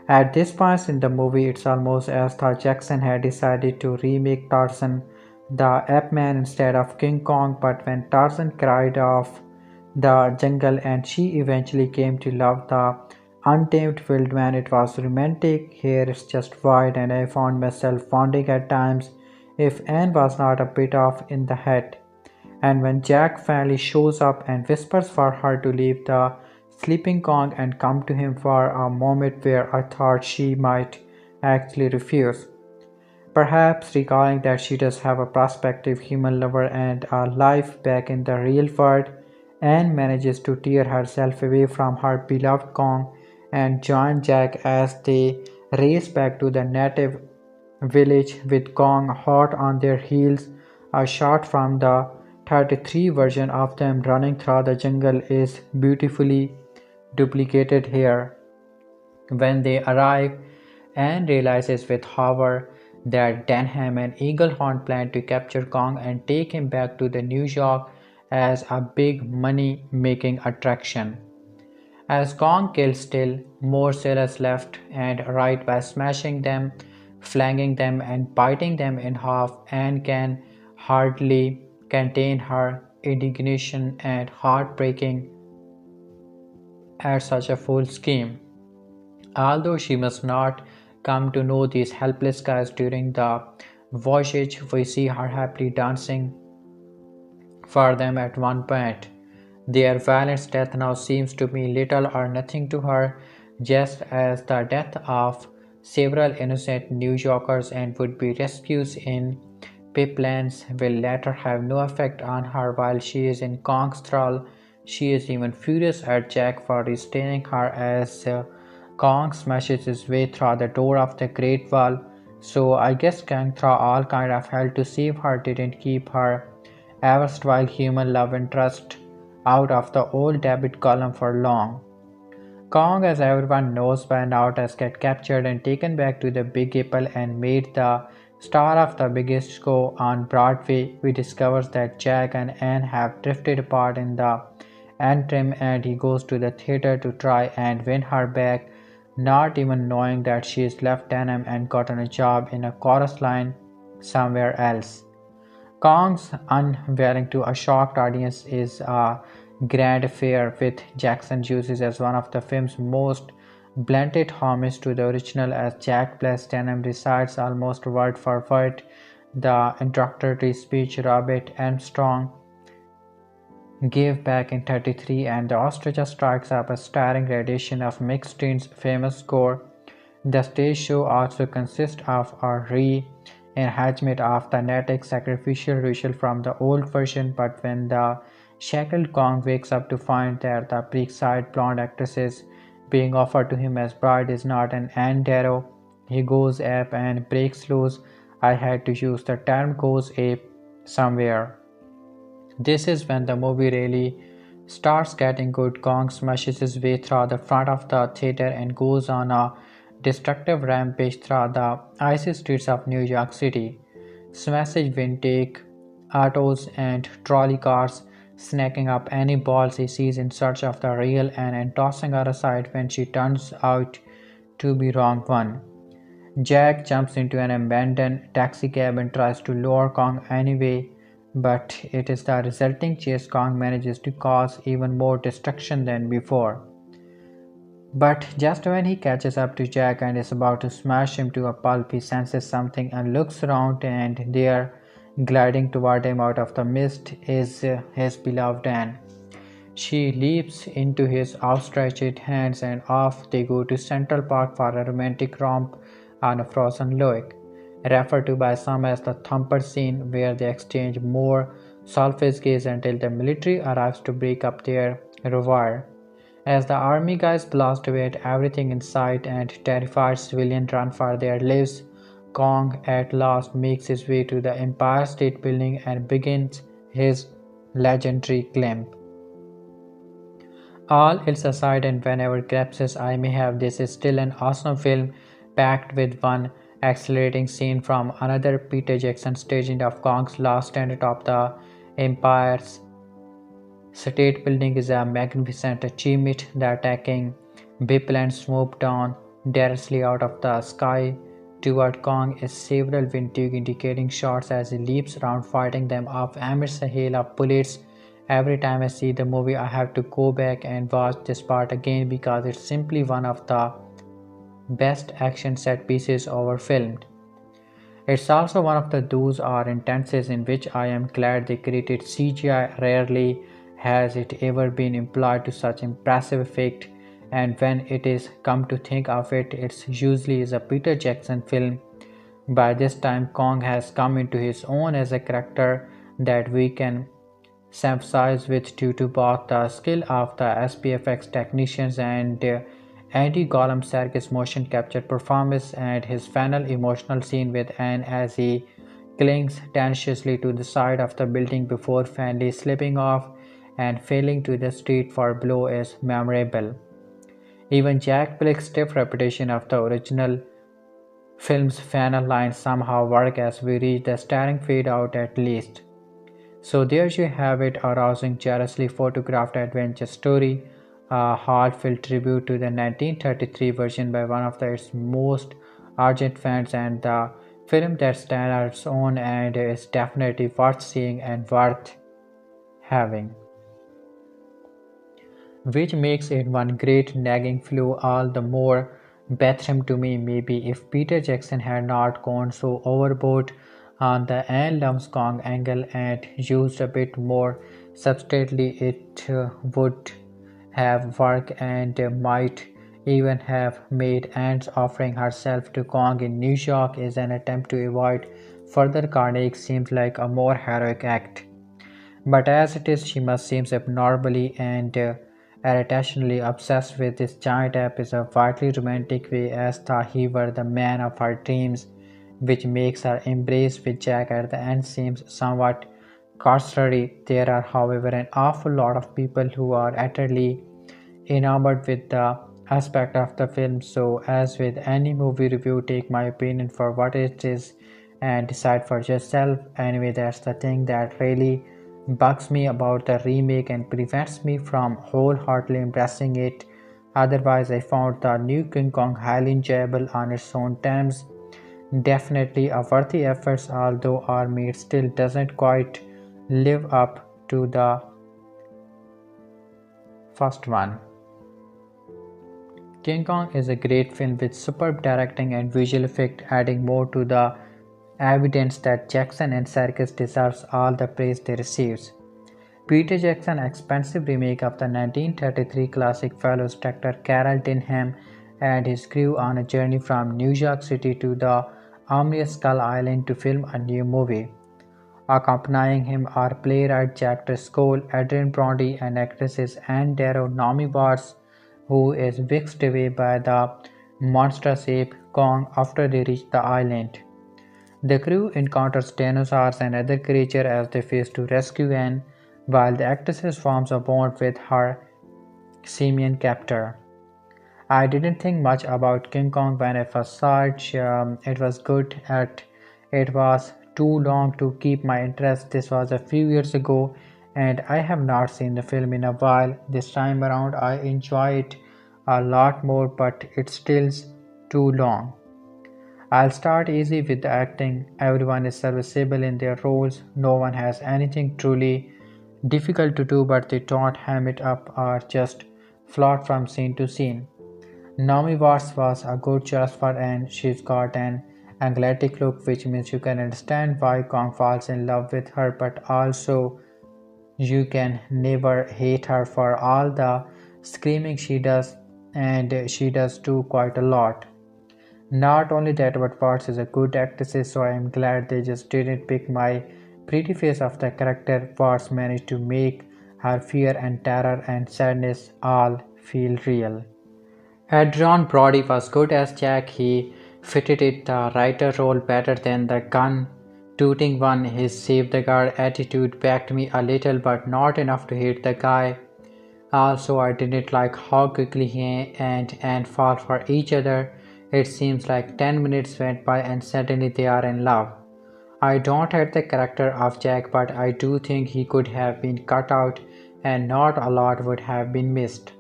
Speaker 1: At this point in the movie, it's almost as though Jackson had decided to remake Tarzan the Ape Man instead of King Kong, but when Tarzan cried off the jungle and she eventually came to love the untamed wildman, it was romantic. Here it's just wild, and I found myself wondering at times if Anne was not a bit off in the head. And when Jack finally shows up and whispers for her to leave the sleeping Kong and come to him for a moment where I thought she might actually refuse. Perhaps recalling that she does have a prospective human lover and a life back in the real world, Anne manages to tear herself away from her beloved Kong and join Jack as they race back to the native village with Kong hot on their heels. A shot from the 33 version of them running through the jungle is beautifully duplicated here. When they arrive, Anne realizes with horror that Denham and Eaglehorn plan to capture Kong and take him back to the New York as a big money-making attraction. As Kong kills still more sailors left and right by smashing them, flanging them and biting them in half, Anne can hardly contain her indignation and heartbreaking at such a fool scheme. Although she must not come to know these helpless guys during the voyage, we see her happily dancing for them at one point. Their violent death now seems to mean little or nothing to her, just as the death of several innocent New Yorkers and would-be rescues in Piplands will later have no effect on her while she is in Kong's thrall. She is even furious at Jack for restraining her as Kong smashes his way through the door of the Great Wall. So I guess going through all kind of hell to save her didn't keep her erstwhile human love interest out of the old debit column for long. Kong, as everyone knows by now, has get captured and taken back to the Big Apple and made the star of the biggest show on Broadway. We discover that Jack and Anne have drifted apart in the interim, and he goes to the theater to try and win her back, not even knowing that she is left Denham and gotten a job in a chorus line somewhere else. Kong's unveiling to a shocked audience is a grand affair, with Jackson uses as one of the film's most blunted homage to the original, as Jack Bless Denham recites almost word for word the introductory speech Robert Armstrong gave back in 33, and the orchestra strikes up a starring rendition of Mick Stein's famous score. The stage show also consists of a re-enactment of the Natic sacrificial ritual from the old version, but when the shackled Kong wakes up to find that the bleak-eyed blonde actress being offered to him as bride is not an Anne Darrow, he goes ape and breaks loose. I had to use the term goes ape somewhere. This is when the movie really starts getting good. Kong smashes his way through the front of the theater and goes on a destructive rampage through the icy streets of New York City. Smashes vintage autos and trolley cars, snacking up any balls he sees in search of the real Anne and tossing her aside when she turns out to be wrong one. Jack jumps into an abandoned taxicab and tries to lure Kong anyway, but it is the resulting chase Kong manages to cause even more destruction than before. But just when he catches up to Jack and is about to smash him to a pulp, he senses something and looks around, and there, gliding toward him out of the mist, is his beloved Anne. She leaps into his outstretched hands and off they go to Central Park for a romantic romp on a frozen lake, referred to by some as the thumper scene, where they exchange more selfish gaze until the military arrives to break up their revoir. As the army guys blast away at everything in sight and terrified civilians run for their lives, Kong at last makes his way to the Empire State Building and begins his legendary climb. All else aside, and whenever glimpses I may have, this is still an awesome film, packed with one accelerating scene from another. Peter Jackson staging of Kong's last stand atop the Empire's State Building is a magnificent achievement. The attacking biplanes swoop down directly out of the sky toward Kong is several vintage indicating shots as he leaps around fighting them off amidst a hail of bullets. Every time I see the movie, I have to go back and watch this part again because it's simply one of the best action set pieces ever filmed. It's also one of the those are instances in which I am glad they created CGI. Rarely has it ever been employed to such impressive effect, and when it is come to think of it, it's usually is a Peter Jackson film. By this time, Kong has come into his own as a character that we can sympathize with due to both the skill of the SPFX technicians and Andy Gollum Serkis' motion capture performance and his final emotional scene with Anne as he clings tenaciously to the side of the building before finally slipping off and falling to the street for a blow is memorable. Even Jack Black's stiff reputation of the original film's final lines somehow work as we reach the starring fade out at least. So there you have it, a rousing, jealously photographed adventure story, a heartfelt tribute to the 1933 version by one of its most ardent fans, and the film that stands on its own and is definitely worth seeing and worth having. Which makes it one great nagging flaw all the more bathroom to me. Maybe if Peter Jackson had not gone so overboard on the Anne Kong angle and used a bit more substantially, it would have worked and might even have made Anne's offering herself to Kong in New York as an attempt to avoid further carnage seems like a more heroic act. But as it is, she must seem abnormally and irrationally obsessed with this giant ape in a vitally romantic way, as though he were the man of her dreams, which makes her embrace with Jack at the end seems somewhat contrary. There are, however, an awful lot of people who are utterly enamored with the aspect of the film. So, as with any movie review, take my opinion for what it is and decide for yourself. Anyway, that's the thing that really bugs me about the remake and prevents me from wholeheartedly embracing it. Otherwise, I found the new King Kong highly enjoyable on its own terms. Definitely a worthy effort, although our meat still doesn't quite live up to the first one. King Kong is a great film with superb directing and visual effect, adding more to the evidence that Jackson and Serkis deserves all the praise they receive. Peter Jackson's expensive remake of the 1933 classic follows director Carol Denham and his crew on a journey from New York City to the ominous Skull Island to film a new movie. Accompanying him are playwright Jack Driscoll, Adrian Brody, and actresses Anne Darrow, Naomi Watts, who is whisked away by the monstrous ape Kong after they reach the island. The crew encounters dinosaurs and other creatures as they face to rescue Anne. while the actress forms a bond with her simian captor. I didn't think much about King Kong when I first saw it. It was good at it was too long to keep my interest. This was a few years ago and I have not seen the film in a while. This time around I enjoy it a lot more, but it's still too long. I'll start easy with the acting. Everyone is serviceable in their roles. No one has anything truly difficult to do, but they don't ham it up or just float from scene to scene. Naomi Watts was a good choice for Anne. She's got an athletic look, which means you can understand why Kong falls in love with her, but also you can never hate her for all the screaming she does, and she does do quite a lot. Not only that, but Watts is a good actress, so I am glad they just didn't pick my pretty face of the character. Watts managed to make her fear and terror and sadness all feel real. Adrian Brody was good as Jack. He fitted it the writer role better than the gun tooting one. His save the guard attitude backed me a little, but not enough to hate the guy. Also, I didn't like how quickly he and Anne fall for each other. It seems like 10 minutes went by and suddenly they are in love. I don't hate the character of Jack, but I do think he could have been cut out and not a lot would have been missed.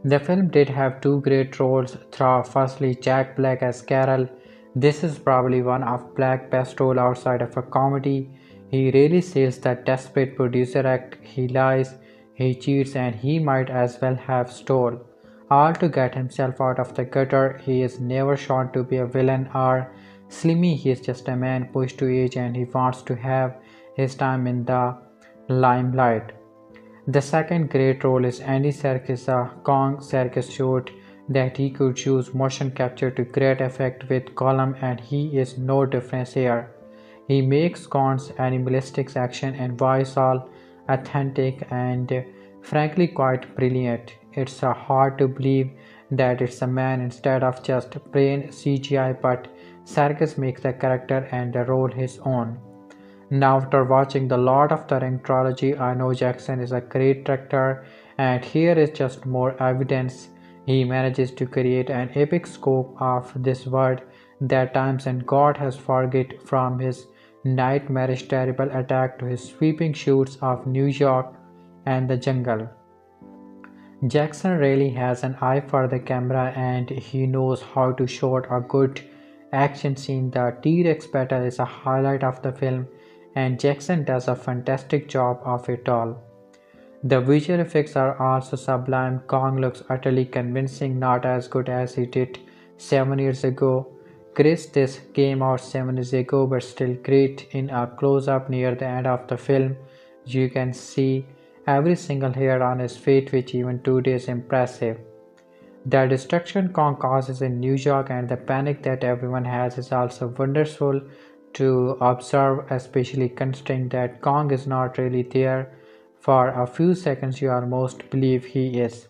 Speaker 1: The film did have two great roles through firstly Jack Black as Carol. This is probably one of Black's best role outside of a comedy. He really sells the desperate producer act. He lies, he cheats, and he might as well have stole. All to get himself out of the gutter. He is never shown to be a villain or slimy. He is just a man pushed to age and he wants to have his time in the limelight. The second great role is Andy Serkis. Kong Serkis showed that he could use motion capture to great effect with Gollum, and he is no different here. He makes Kong's animalistic action and voice all authentic and frankly quite brilliant. It's hard to believe that it's a man instead of just plain CGI, but Serkis makes the character and the role his own. Now, after watching the Lord of the Ring trilogy, I know Jackson is a great director, and here is just more evidence. He manages to create an epic scope of this world that times and God has forget from his nightmarish terrible attack to his sweeping shoots of New York and the jungle. Jackson really has an eye for the camera and he knows how to shoot a good action scene. The T-Rex battle is a highlight of the film and Jackson does a fantastic job of it all. The visual effects are also sublime. Kong looks utterly convincing, not as good as he did 7 years ago. Chris, this came out 7 years ago but still great. In a close-up near the end of the film, you can see every single hair on his face, which even today is impressive. The destruction Kong causes in New York and the panic that everyone has is also wonderful to observe, especially considering that Kong is not really there. For a few seconds you almost believe he is.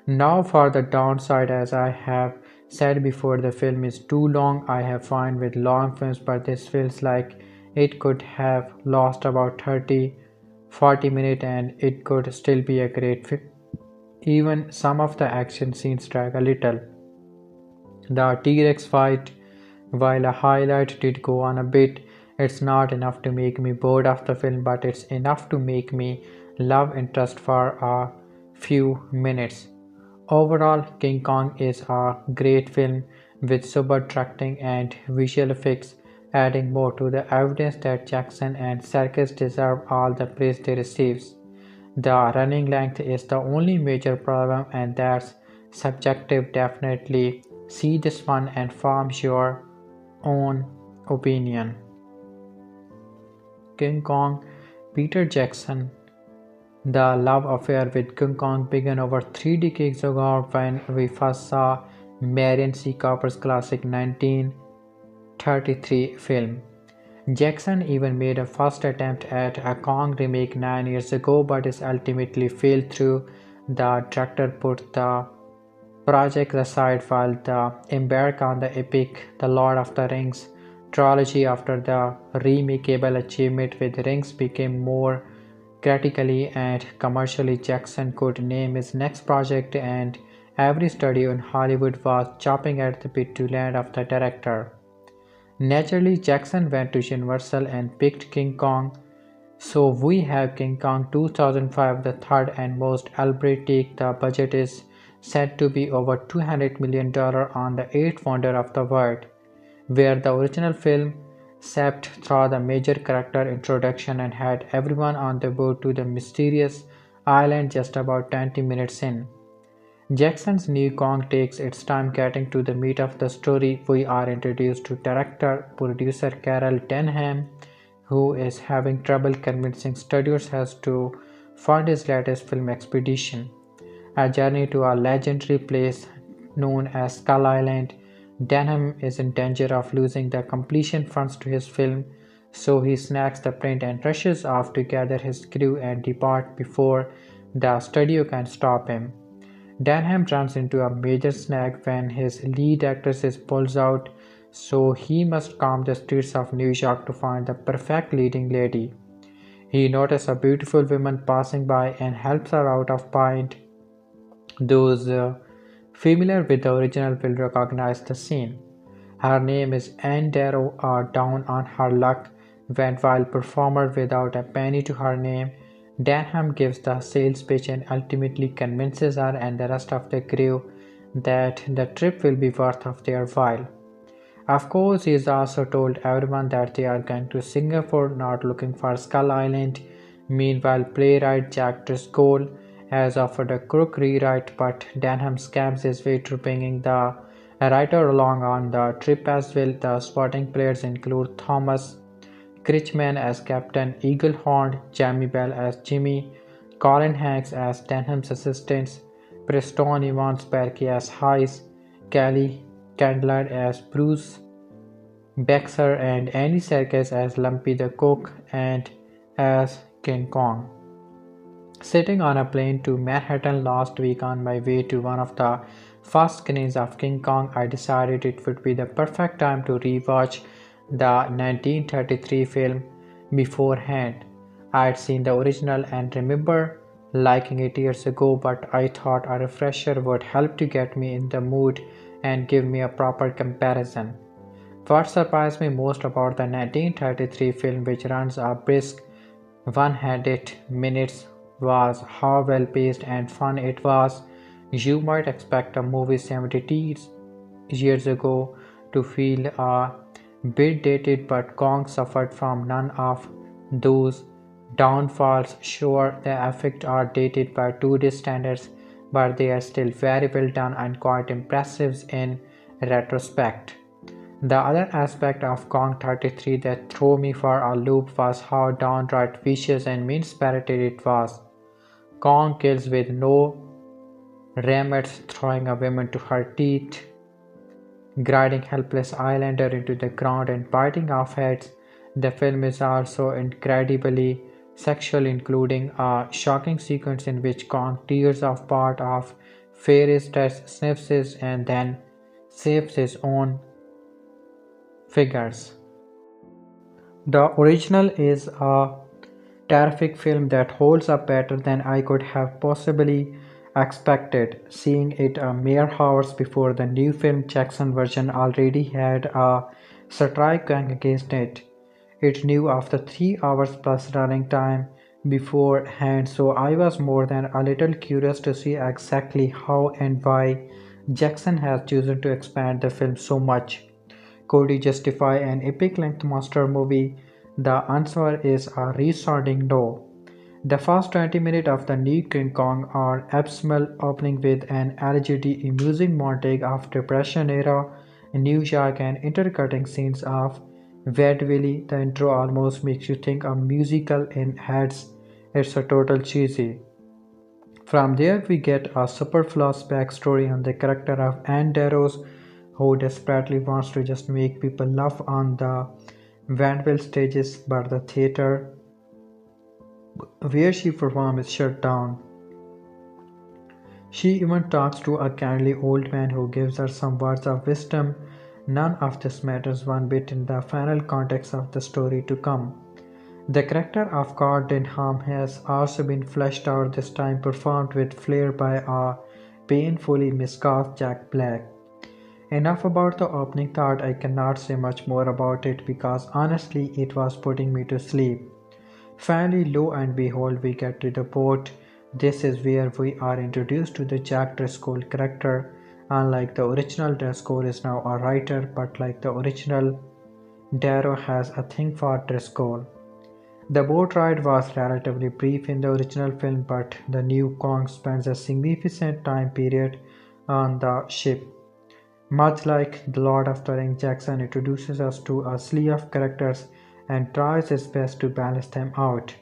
Speaker 1: Now for the downside, as I have said before, the film is too long. I have fun with long films, but this feels like it could have lost about 30-40 minutes and it could still be a great film. Even some of the action scenes drag a little. The T-Rex fight, while a highlight, did go on a bit. It's not enough to make me bored of the film, but it's enough to make me love interest for a few minutes. Overall, King Kong is a great film with super directing and visual effects, adding more to the evidence that Jackson and Serkis deserve all the praise they receive. The running length is the only major problem, and that's subjective. Definitely see this one and form your own opinion. King Kong, Peter Jackson. The love affair with King Kong began over 3 decades ago when we first saw Marion C. Cooper's classic 1933 film. Jackson even made a first attempt at a Kong remake 9 years ago, but it ultimately failed through. The director put the project aside while the embark on the epic The Lord of the Rings trilogy after the remakeable achievement with Rings became more Critically and commercially, Jackson could name his next project, and every studio in Hollywood was chopping at the bit to land of the director. Naturally, Jackson went to Universal and picked King Kong, so we have King Kong 2005, the third and most elaborate take. The budget is said to be over $200 million on the eighth wonder of the world, where the original film sapped through the major character introduction and had everyone on the boat to the mysterious island just about 20 minutes in. Jackson's New Kong takes its time getting to the meat of the story. We are introduced to director producer Carol Denham, who is having trouble convincing studios as to fund his latest film expedition, a journey to a legendary place known as Skull Island. Denham is in danger of losing the completion funds to his film, so he snags the print and rushes off to gather his crew and depart before the studio can stop him. Denham runs into a major snag when his lead actress pulls out, so he must comb the streets of New York to find the perfect leading lady. He notices a beautiful woman passing by and helps her out of pint. Those familiar with the original will recognize the scene. Her name is Anne Darrow. Down on her luck went while performer without a penny to her name. Denham gives the sales pitch and ultimately convinces her and the rest of the crew that the trip will be worth of their while. Of course, he is also told everyone that they are going to Singapore, not looking for Skull Island. Meanwhile, playwright Jack Driscoll has offered a crook rewrite, but Denham scams his way to bringing the writer along on the trip as well. The supporting players include Thomas Kretschmann as Captain Eaglehorn, Jamie Bell as Jimmy, Colin Hanks as Denham's assistants, Preston Evans Perky as Heist, Kelly Candler as Bruce Bexar, and Andy Serkis as Lumpy the Cook and as King Kong. Sitting on a plane to Manhattan last week on my way to one of the first screenings of King Kong, I decided it would be the perfect time to rewatch the 1933 film beforehand. I had seen the original and remember liking it years ago, but I thought a refresher would help to get me in the mood and give me a proper comparison. What surprised me most about the 1933 film, which runs a brisk 100 minutes, was how well paced and fun it was. You might expect a movie 70 years ago to feel a bit dated, but Kong suffered from none of those downfalls. Sure, the effects are dated by today's standards, but they are still very well done and quite impressive in retrospect. The other aspect of Kong 33 that threw me for a loop was how downright vicious and mean-spirited it was. Kong kills with no remorse, throwing a woman to her teeth, grinding helpless islander into the ground and biting off heads. The film is also incredibly sexual, including a shocking sequence in which Kong tears off part of Fairy's dress, sniffs it, and then saves his own figures. The original is a terrific film that holds up better than I could have possibly expected. Seeing it a mere hours before the new film, Jackson version already had a strike going against it. It knew of the 3 hours plus running time beforehand, so I was more than a little curious to see exactly how and why Jackson has chosen to expand the film so much. Could he justify an epic length monster movie? The answer is a resounding no. The first 20 minutes of the new King Kong are abysmal, opening with an allegedly amusing montage of Depression era New York and intercutting scenes of vaudeville. The intro almost makes you think a musical in heads. It's a total cheesy. From there, we get a superfluous backstory on the character of Anne Darrow, who desperately wants to just make people laugh on the vaudeville stages, but the theater where she performs is shut down. She even talks to a kindly old man who gives her some words of wisdom. None of this matters one bit in the final context of the story to come.
Speaker 2: The character of God Denham has also been fleshed out, this time performed with flair by a painfully miscast Jack Black. Enough about the opening thought, I cannot say much more about it because honestly it was putting me to sleep. Finally, lo and behold, we get to the boat. This is where we are introduced to the Jack Driscoll character. Unlike the original, Driscoll is now a writer, but like the original, Darrow has a thing for Driscoll. The boat ride was relatively brief in the original film, but the new Kong spends a significant time period on the ship. Much like The Lord of the Rings, Jackson introduces us to a slew of characters and tries his best to balance them out.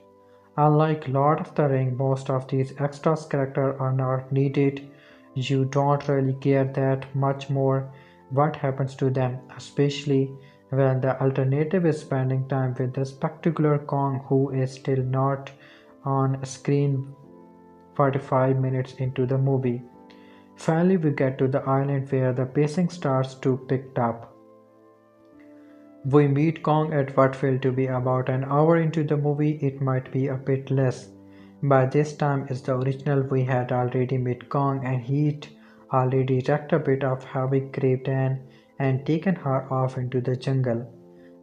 Speaker 2: Unlike Lord of the Rings, most of these extras characters are not needed. You don't really care that much more what happens to them, especially when the alternative is spending time with this particular Kong who is still not on screen 45 minutes into the movie. Finally, we get to the island where the pacing starts to pick up. We meet Kong at what felt to be about an hour into the movie, it might be a bit less. By this time is the original we had already met Kong and he'd already wrecked a bit of havoc graved Anne and taken her off into the jungle.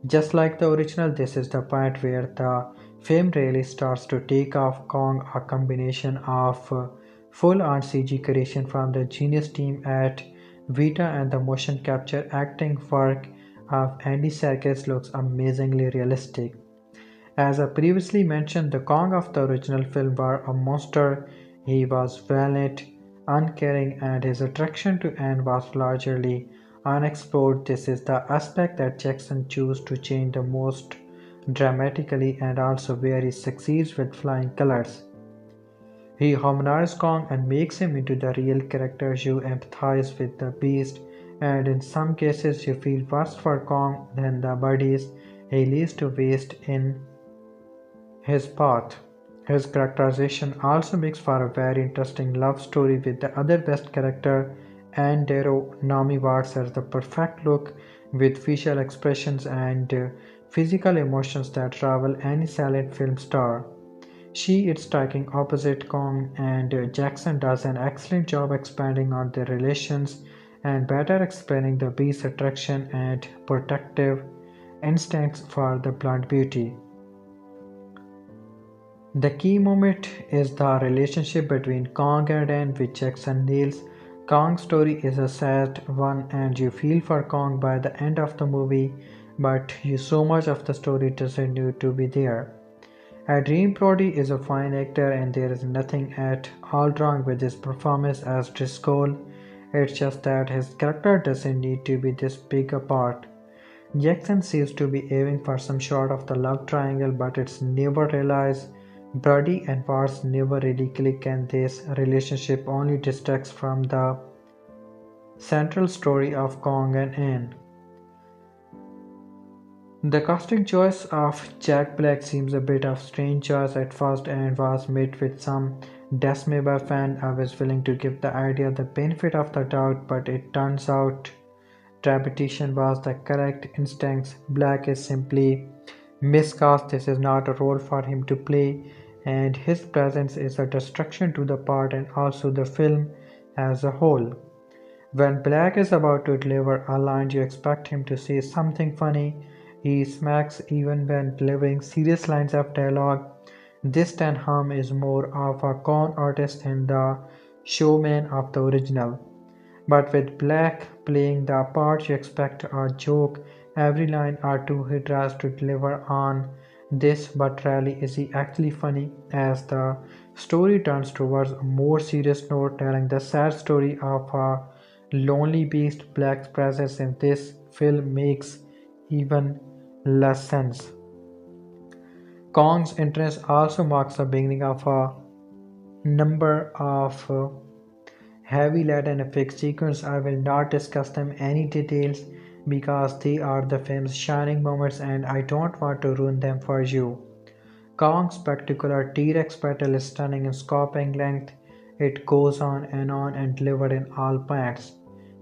Speaker 2: Just like the original, this is the point where the film really starts to take off. Kong, a combination of full-on CG creation from the genius team at Vita and the motion capture acting work of Andy Serkis looks amazingly realistic. As I previously mentioned, the Kong of the original film was a monster. He was violent, uncaring, and his attraction to Anne was largely unexplored. This is the aspect that Jackson chose to change the most dramatically and also where he succeeds with flying colors. He humanizes Kong and makes him into the real character. You empathize with the beast, and in some cases, you feel worse for Kong than the bodies he leaves to waste in his path. His characterization also makes for a very interesting love story with the other best character, Anne Darrow. Naomi Watts has the perfect look with facial expressions and physical emotions that travel any silent film star. She is striking opposite Kong, and Jackson does an excellent job expanding on their relations and better explaining the beast's attraction and protective instincts for the blonde beauty. The key moment is the relationship between Kong and Anne, which Jackson nails. Kong's story is a sad one, and you feel for Kong by the end of the movie, but so much of the story doesn't need to be there. Adrien Brody is a fine actor and there is nothing at all wrong with his performance as Driscoll. It's just that his character doesn't need to be this big a part. Jackson seems to be aiming for some sort of the love triangle, but it's never realized. Brody and Watts never really click, and this relationship only distracts from the central story of Kong and Anne. The casting choice of Jack Black seems a bit of strange choice at first and was met with some dismay by fans. I was willing to give the idea the benefit of the doubt, but it turns out repetition was the correct instinct. Black is simply miscast. This is not a role for him to play, and his presence is a distraction to the part and also the film as a whole. When Black is about to deliver a line, you expect him to say something funny. He smacks even when delivering serious lines of dialogue. This Tenham is more of a con artist than the showman of the original. But with Black playing the part, you expect a joke every line or two he tries to deliver on this, but rarely is he actually funny as the story turns towards a more serious note, telling the sad story of a lonely beast. Black's presence in this film makes even less sense. Kong's entrance also marks the beginning of a number of heavy laden epic sequences. I will not discuss them any details because they are the film's shining moments and I don't want to ruin them for you. Kong's spectacular T-Rex battle is stunning in scope and length. It goes on and delivered in all points.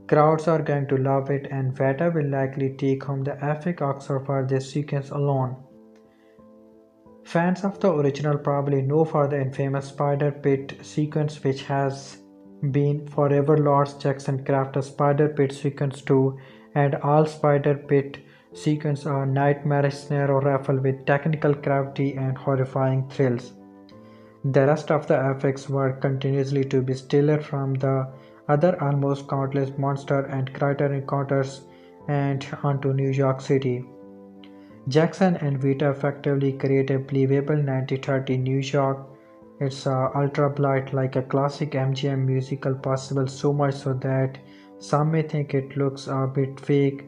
Speaker 2: Crowds are going to love it and Veta will likely take home the epic Oscar for this sequence alone. Fans of the original probably know for the infamous spider pit sequence, which has been forever Lord Jackson crafted a spider pit sequence too, and all spider pit sequences are nightmarish narrow raffle with technical gravity and horrifying thrills. The rest of the effects were continuously to be stiller from the other almost countless monster and critter encounters and onto New York City. Jackson and Vita effectively create a believable 1930 New York. It's ultra bright like a classic MGM musical possible so much so that some may think it looks a bit fake,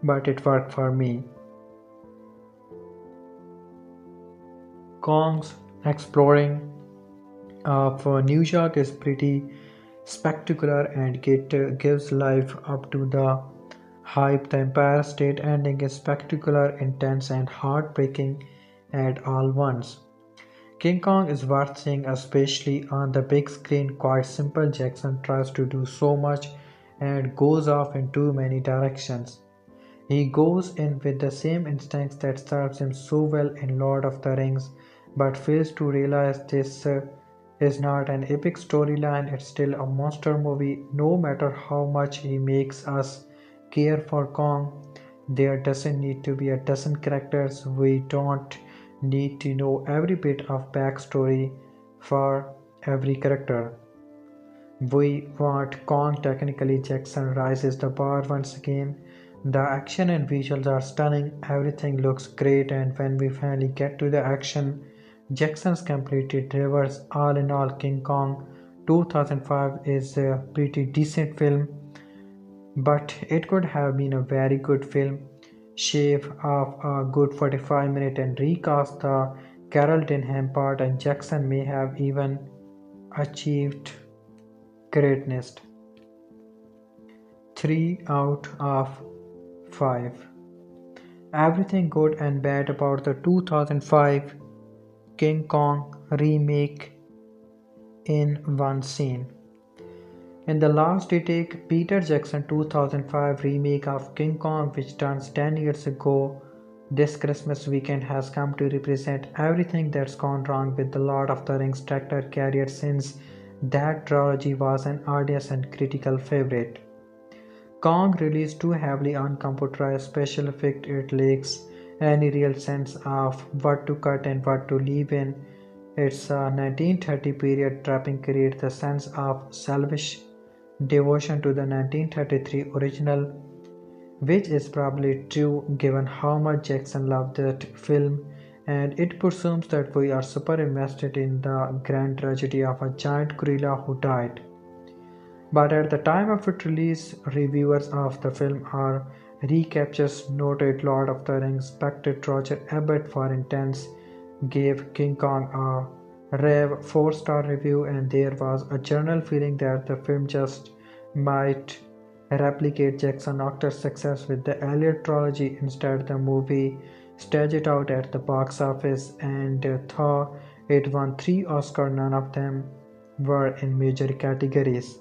Speaker 2: but it worked for me. Kong's exploring of New York is pretty spectacular and it gives life up to the hype. The Empire State ending is spectacular, intense, and heartbreaking at all once. King Kong is worth seeing, especially on the big screen. Quite simple, Jackson tries to do so much and goes off in too many directions. He goes in with the same instincts that serves him so well in Lord of the Rings, but fails to realize this is not an epic storyline, it's still a monster movie. No matter how much he makes us care for Kong, there doesn't need to be a dozen characters. We don't need to know every bit of backstory for every character. We want Kong. Technically, Jackson rises the bar once again. The action and visuals are stunning, everything looks great, and when we finally get to the action, Jackson's completely delivers. All in all, King Kong 2005 is a pretty decent film, but it could have been a very good film. Shave off a good 45 minutes and recast the Carol Denham part, and Jackson may have even achieved greatness. 3 out of 5. Everything good and bad about the 2005 King Kong remake in one scene. In the last take, Peter Jackson 2005 remake of King Kong, which turns 10 years ago, this Christmas weekend has come to represent everything that's gone wrong with the Lord of the Rings tractor carrier since that trilogy was an audience and critical favorite. Kong released too heavily on computerized special effects, it lacks any real sense of what to cut and what to leave in. Its 1930 period trapping creates the sense of selfish devotion to the 1933 original, which is probably true given how much Jackson loved that film, and it presumes that we are super invested in the grand tragedy of a giant gorilla who died. But at the time of its release, reviewers of the film are recaptures noted Lord of the Rings spectator Roger Ebert for Intense gave King Kong a rave 4-star review, and there was a general feeling that the film just might replicate Jackson Octor's success with the Elliot trilogy. Instead, the movie staged it out at the box office and though it won 3 Oscars, none of them were in major categories.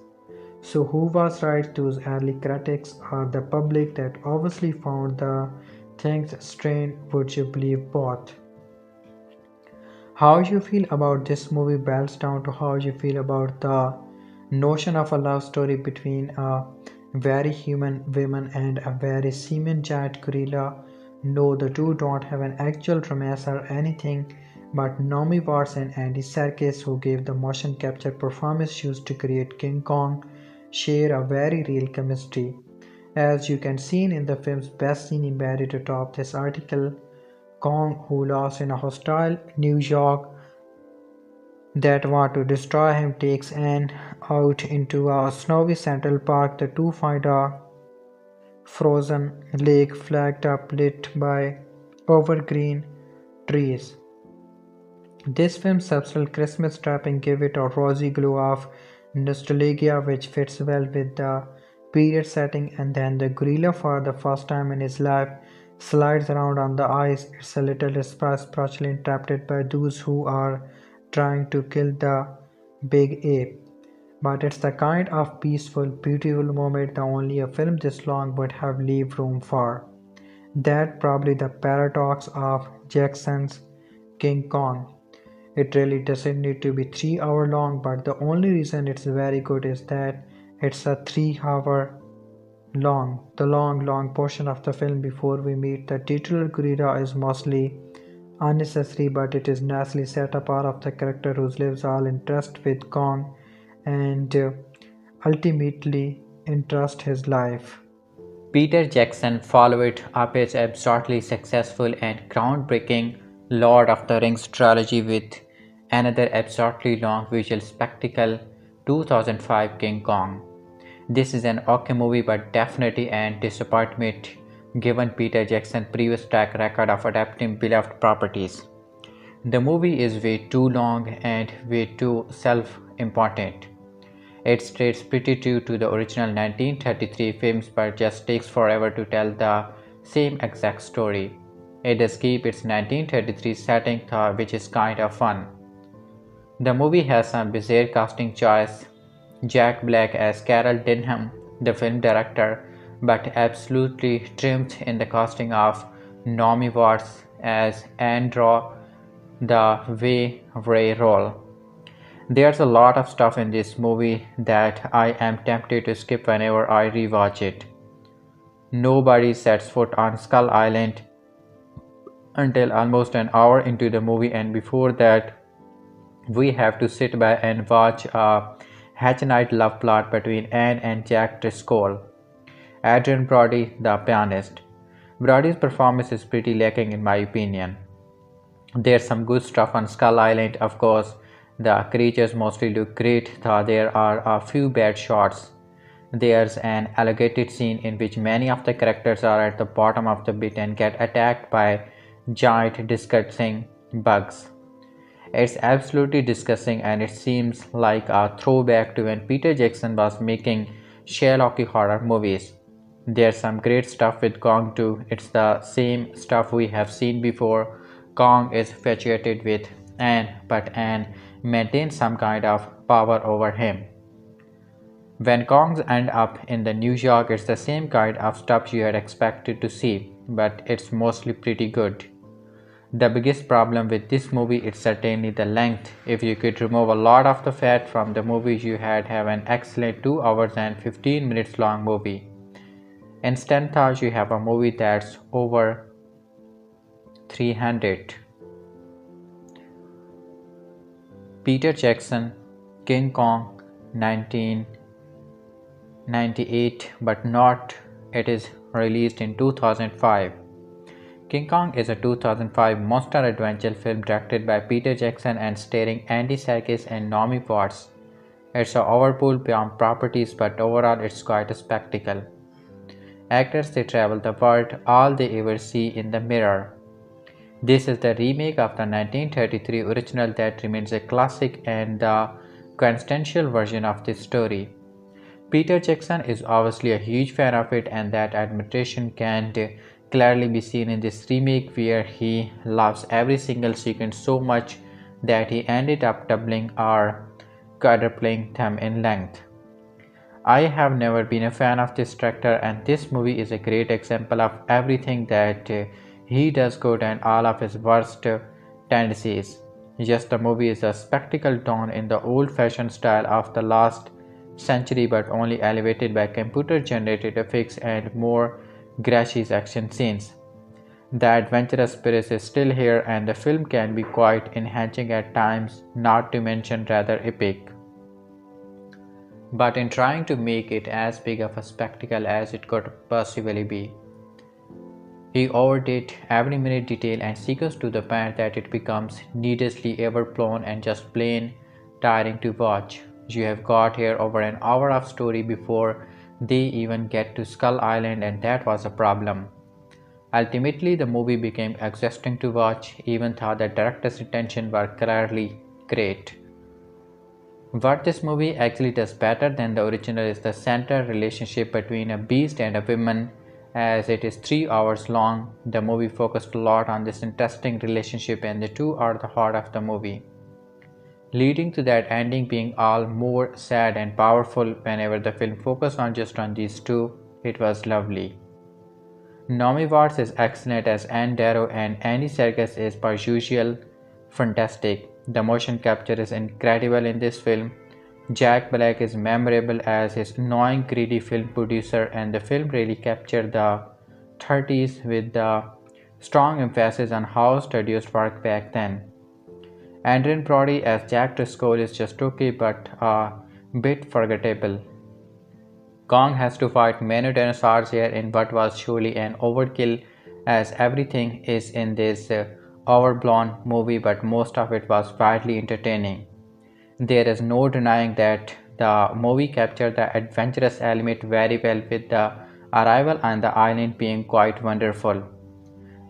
Speaker 2: So who was right, those early critics or the public that obviously found the things strange? Would you believe both? How you feel about this movie boils down to how you feel about the notion of a love story between a very human woman and a very semen giant gorilla. No, the two don't have an actual romance or anything, but Naomi Watts and Andy Serkis, who gave the motion capture performance used to create King Kong, share a very real chemistry. As you can see in the film's best scene embedded atop this article, Kong, who lost in a hostile New York that want to destroy him, takes Anne out into a snowy Central Park. The two find a frozen lake flagged up lit by evergreen trees. This film's subtle Christmas wrapping gave it a rosy glow of nostalgia which fits well with the period setting, and then the gorilla for the first time in his life slides around on the ice. It's a little spiritually interrupted by those who are trying to kill the big ape. But it's the kind of peaceful, beautiful moment that only a film this long would have leave room for. That probably the paradox of Jackson's King Kong. It really doesn't need to be 3 hour long, but the only reason it's very good is that it's a 3 hour long. The long portion of the film before we meet the titular gorilla is mostly unnecessary, but it is nicely set apart of the character who lives all interest with Kong and ultimately interest his life.
Speaker 1: Peter Jackson followed up his absolutely successful and groundbreaking Lord of the Rings trilogy with another absolutely long visual spectacle, 2005 King Kong. This is an okay movie but definitely an disappointment given Peter Jackson's previous track record of adapting beloved properties. The movie is way too long and way too self-important. It stays pretty true to the original 1933 films but just takes forever to tell the same exact story. It does keep its 1933 setting though, which is kind of fun. The movie has some bizarre casting choice. Jack Black as Carol Denham, the film director, but absolutely triumphed in the casting of Naomi Watts as Andrew the Way Ray role. There's a lot of stuff in this movie that I am tempted to skip whenever I rewatch it. Nobody sets foot on Skull Island until almost an hour into the movie, and before that, we have to sit by and watch a Hatchenite love plot between Anne and Jack Driscoll. Adrian Brody, the pianist. Brody's performance is pretty lacking in my opinion. There's some good stuff on Skull Island, of course. The creatures mostly look great, though there are a few bad shots. There's an alligator scene in which many of the characters are at the bottom of the pit and get attacked by giant disgusting bugs. It's absolutely disgusting and it seems like a throwback to when Peter Jackson was making Sherlock horror movies. There's some great stuff with Kong too. It's the same stuff we have seen before. Kong is infatuated with Anne, but Anne maintains some kind of power over him. When Kongs end up in the New York, it's the same kind of stuff you had expected to see, but it's mostly pretty good. The biggest problem with this movie is certainly the length. If you could remove a lot of the fat from the movie, you had have an excellent 2 hours and 15 minutes long movie. Instead, you have a movie that's over 300. Peter Jackson, King Kong, 1998, but not. It is released in 2005. King Kong is a 2005 monster adventure film directed by Peter Jackson and starring Andy Serkis and Naomi Watts. It's a overpulled beyond properties, but overall it's quite a spectacle. Actors they travel the world, all they ever see in the mirror. This is the remake of the 1933 original that remains a classic and the quintessential version of this story. Peter Jackson is obviously a huge fan of it, and that admiration can clearly be seen in this remake where he loves every single sequence so much that he ended up doubling or quadrupling them in length. I have never been a fan of this director, and this movie is a great example of everything that he does good and all of his worst tendencies. Yes, the movie is a spectacle done in the old-fashioned style of the last century, but only elevated by computer-generated effects and more gracious action scenes. The adventurous spirit is still here, and the film can be quite enhancing at times, not to mention rather epic. But in trying to make it as big of a spectacle as it could possibly be, he overdid every minute detail and sequence to the point that it becomes needlessly overblown and just plain tiring to watch. You have got here over an hour of story before they even get to Skull Island, and that was a problem. Ultimately, the movie became exhausting to watch, even though the director's intentions were clearly great. What this movie actually does better than the original is the central relationship between a beast and a woman. As it is 3 hours long, the movie focused a lot on this interesting relationship, and the two are the heart of the movie, leading to that ending being all more sad and powerful. Whenever the film focused on just on these two, it was lovely. Naomi Watts is excellent as Anne Darrow, and Andy Serkis is per usual fantastic. The motion capture is incredible in this film. Jack Black is memorable as his annoying, greedy film producer, and the film really captured the 30s with the strong emphasis on how studios worked back then. Adrian Brody as Jack Driscoll is just okay but a bit forgettable. Kong has to fight many dinosaurs here in what was surely an overkill, as everything is in this overblown movie, but most of it was widely entertaining. There is no denying that the movie captured the adventurous element very well, with the arrival on the island being quite wonderful.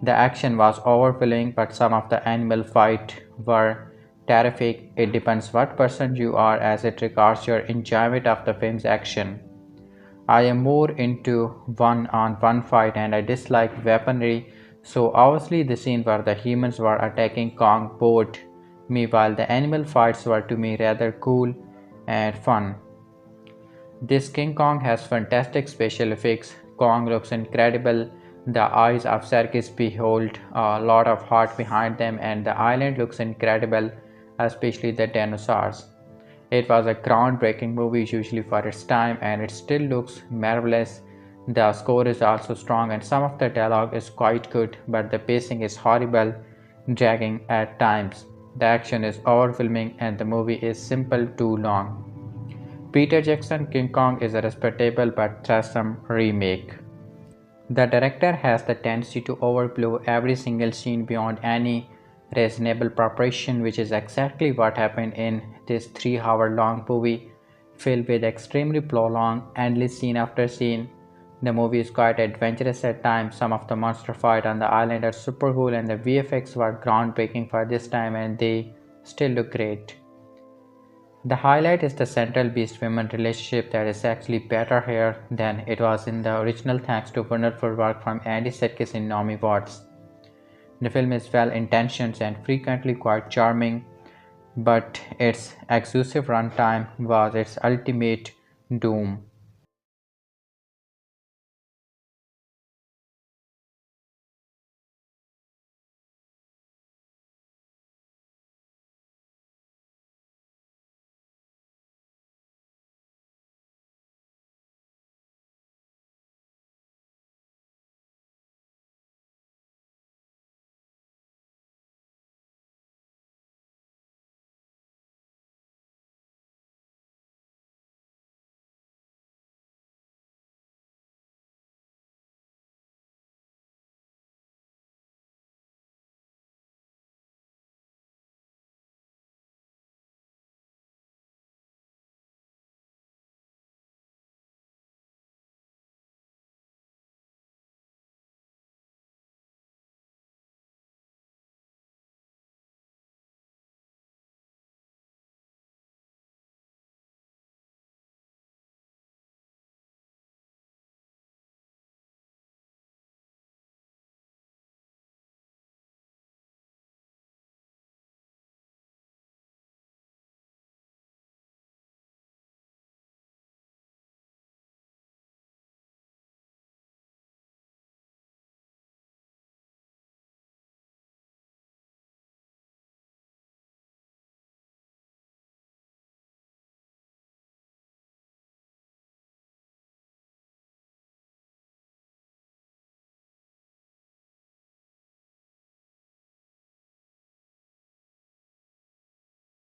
Speaker 1: The action was overwhelming, but some of the animal fights were terrific. It depends what person you are as it regards your enjoyment of the film's action. I am more into one-on-one fight and I dislike weaponry, so obviously the scene where the humans were attacking Kong bored me, while the animal fights were to me rather cool and fun. This King Kong has fantastic special effects. Kong looks incredible. The eyes of Circus behold a lot of heart behind them, and the island looks incredible, especially the dinosaurs. It was a groundbreaking movie usually for its time, and it still looks marvelous. The score is also strong and some of the dialogue is quite good, but the pacing is horrible, dragging at times. The action is overwhelming and the movie is simple too long. Peter Jackson King Kong is a respectable but troublesome remake. The director has the tendency to overblow every single scene beyond any reasonable proportion, which is exactly what happened in this 3 hour long movie filled with extremely prolonged, endless scene after scene. The movie is quite adventurous at times. Some of the monster fight on the island are super cool, and the VFX were groundbreaking for this time, and they still look great. The highlight is the central beast-woman relationship that is actually better here than it was in the original thanks to wonderful work from Andy Serkis and Naomi Watts. The film is well intentioned and frequently quite charming, but its exclusive runtime was its ultimate doom.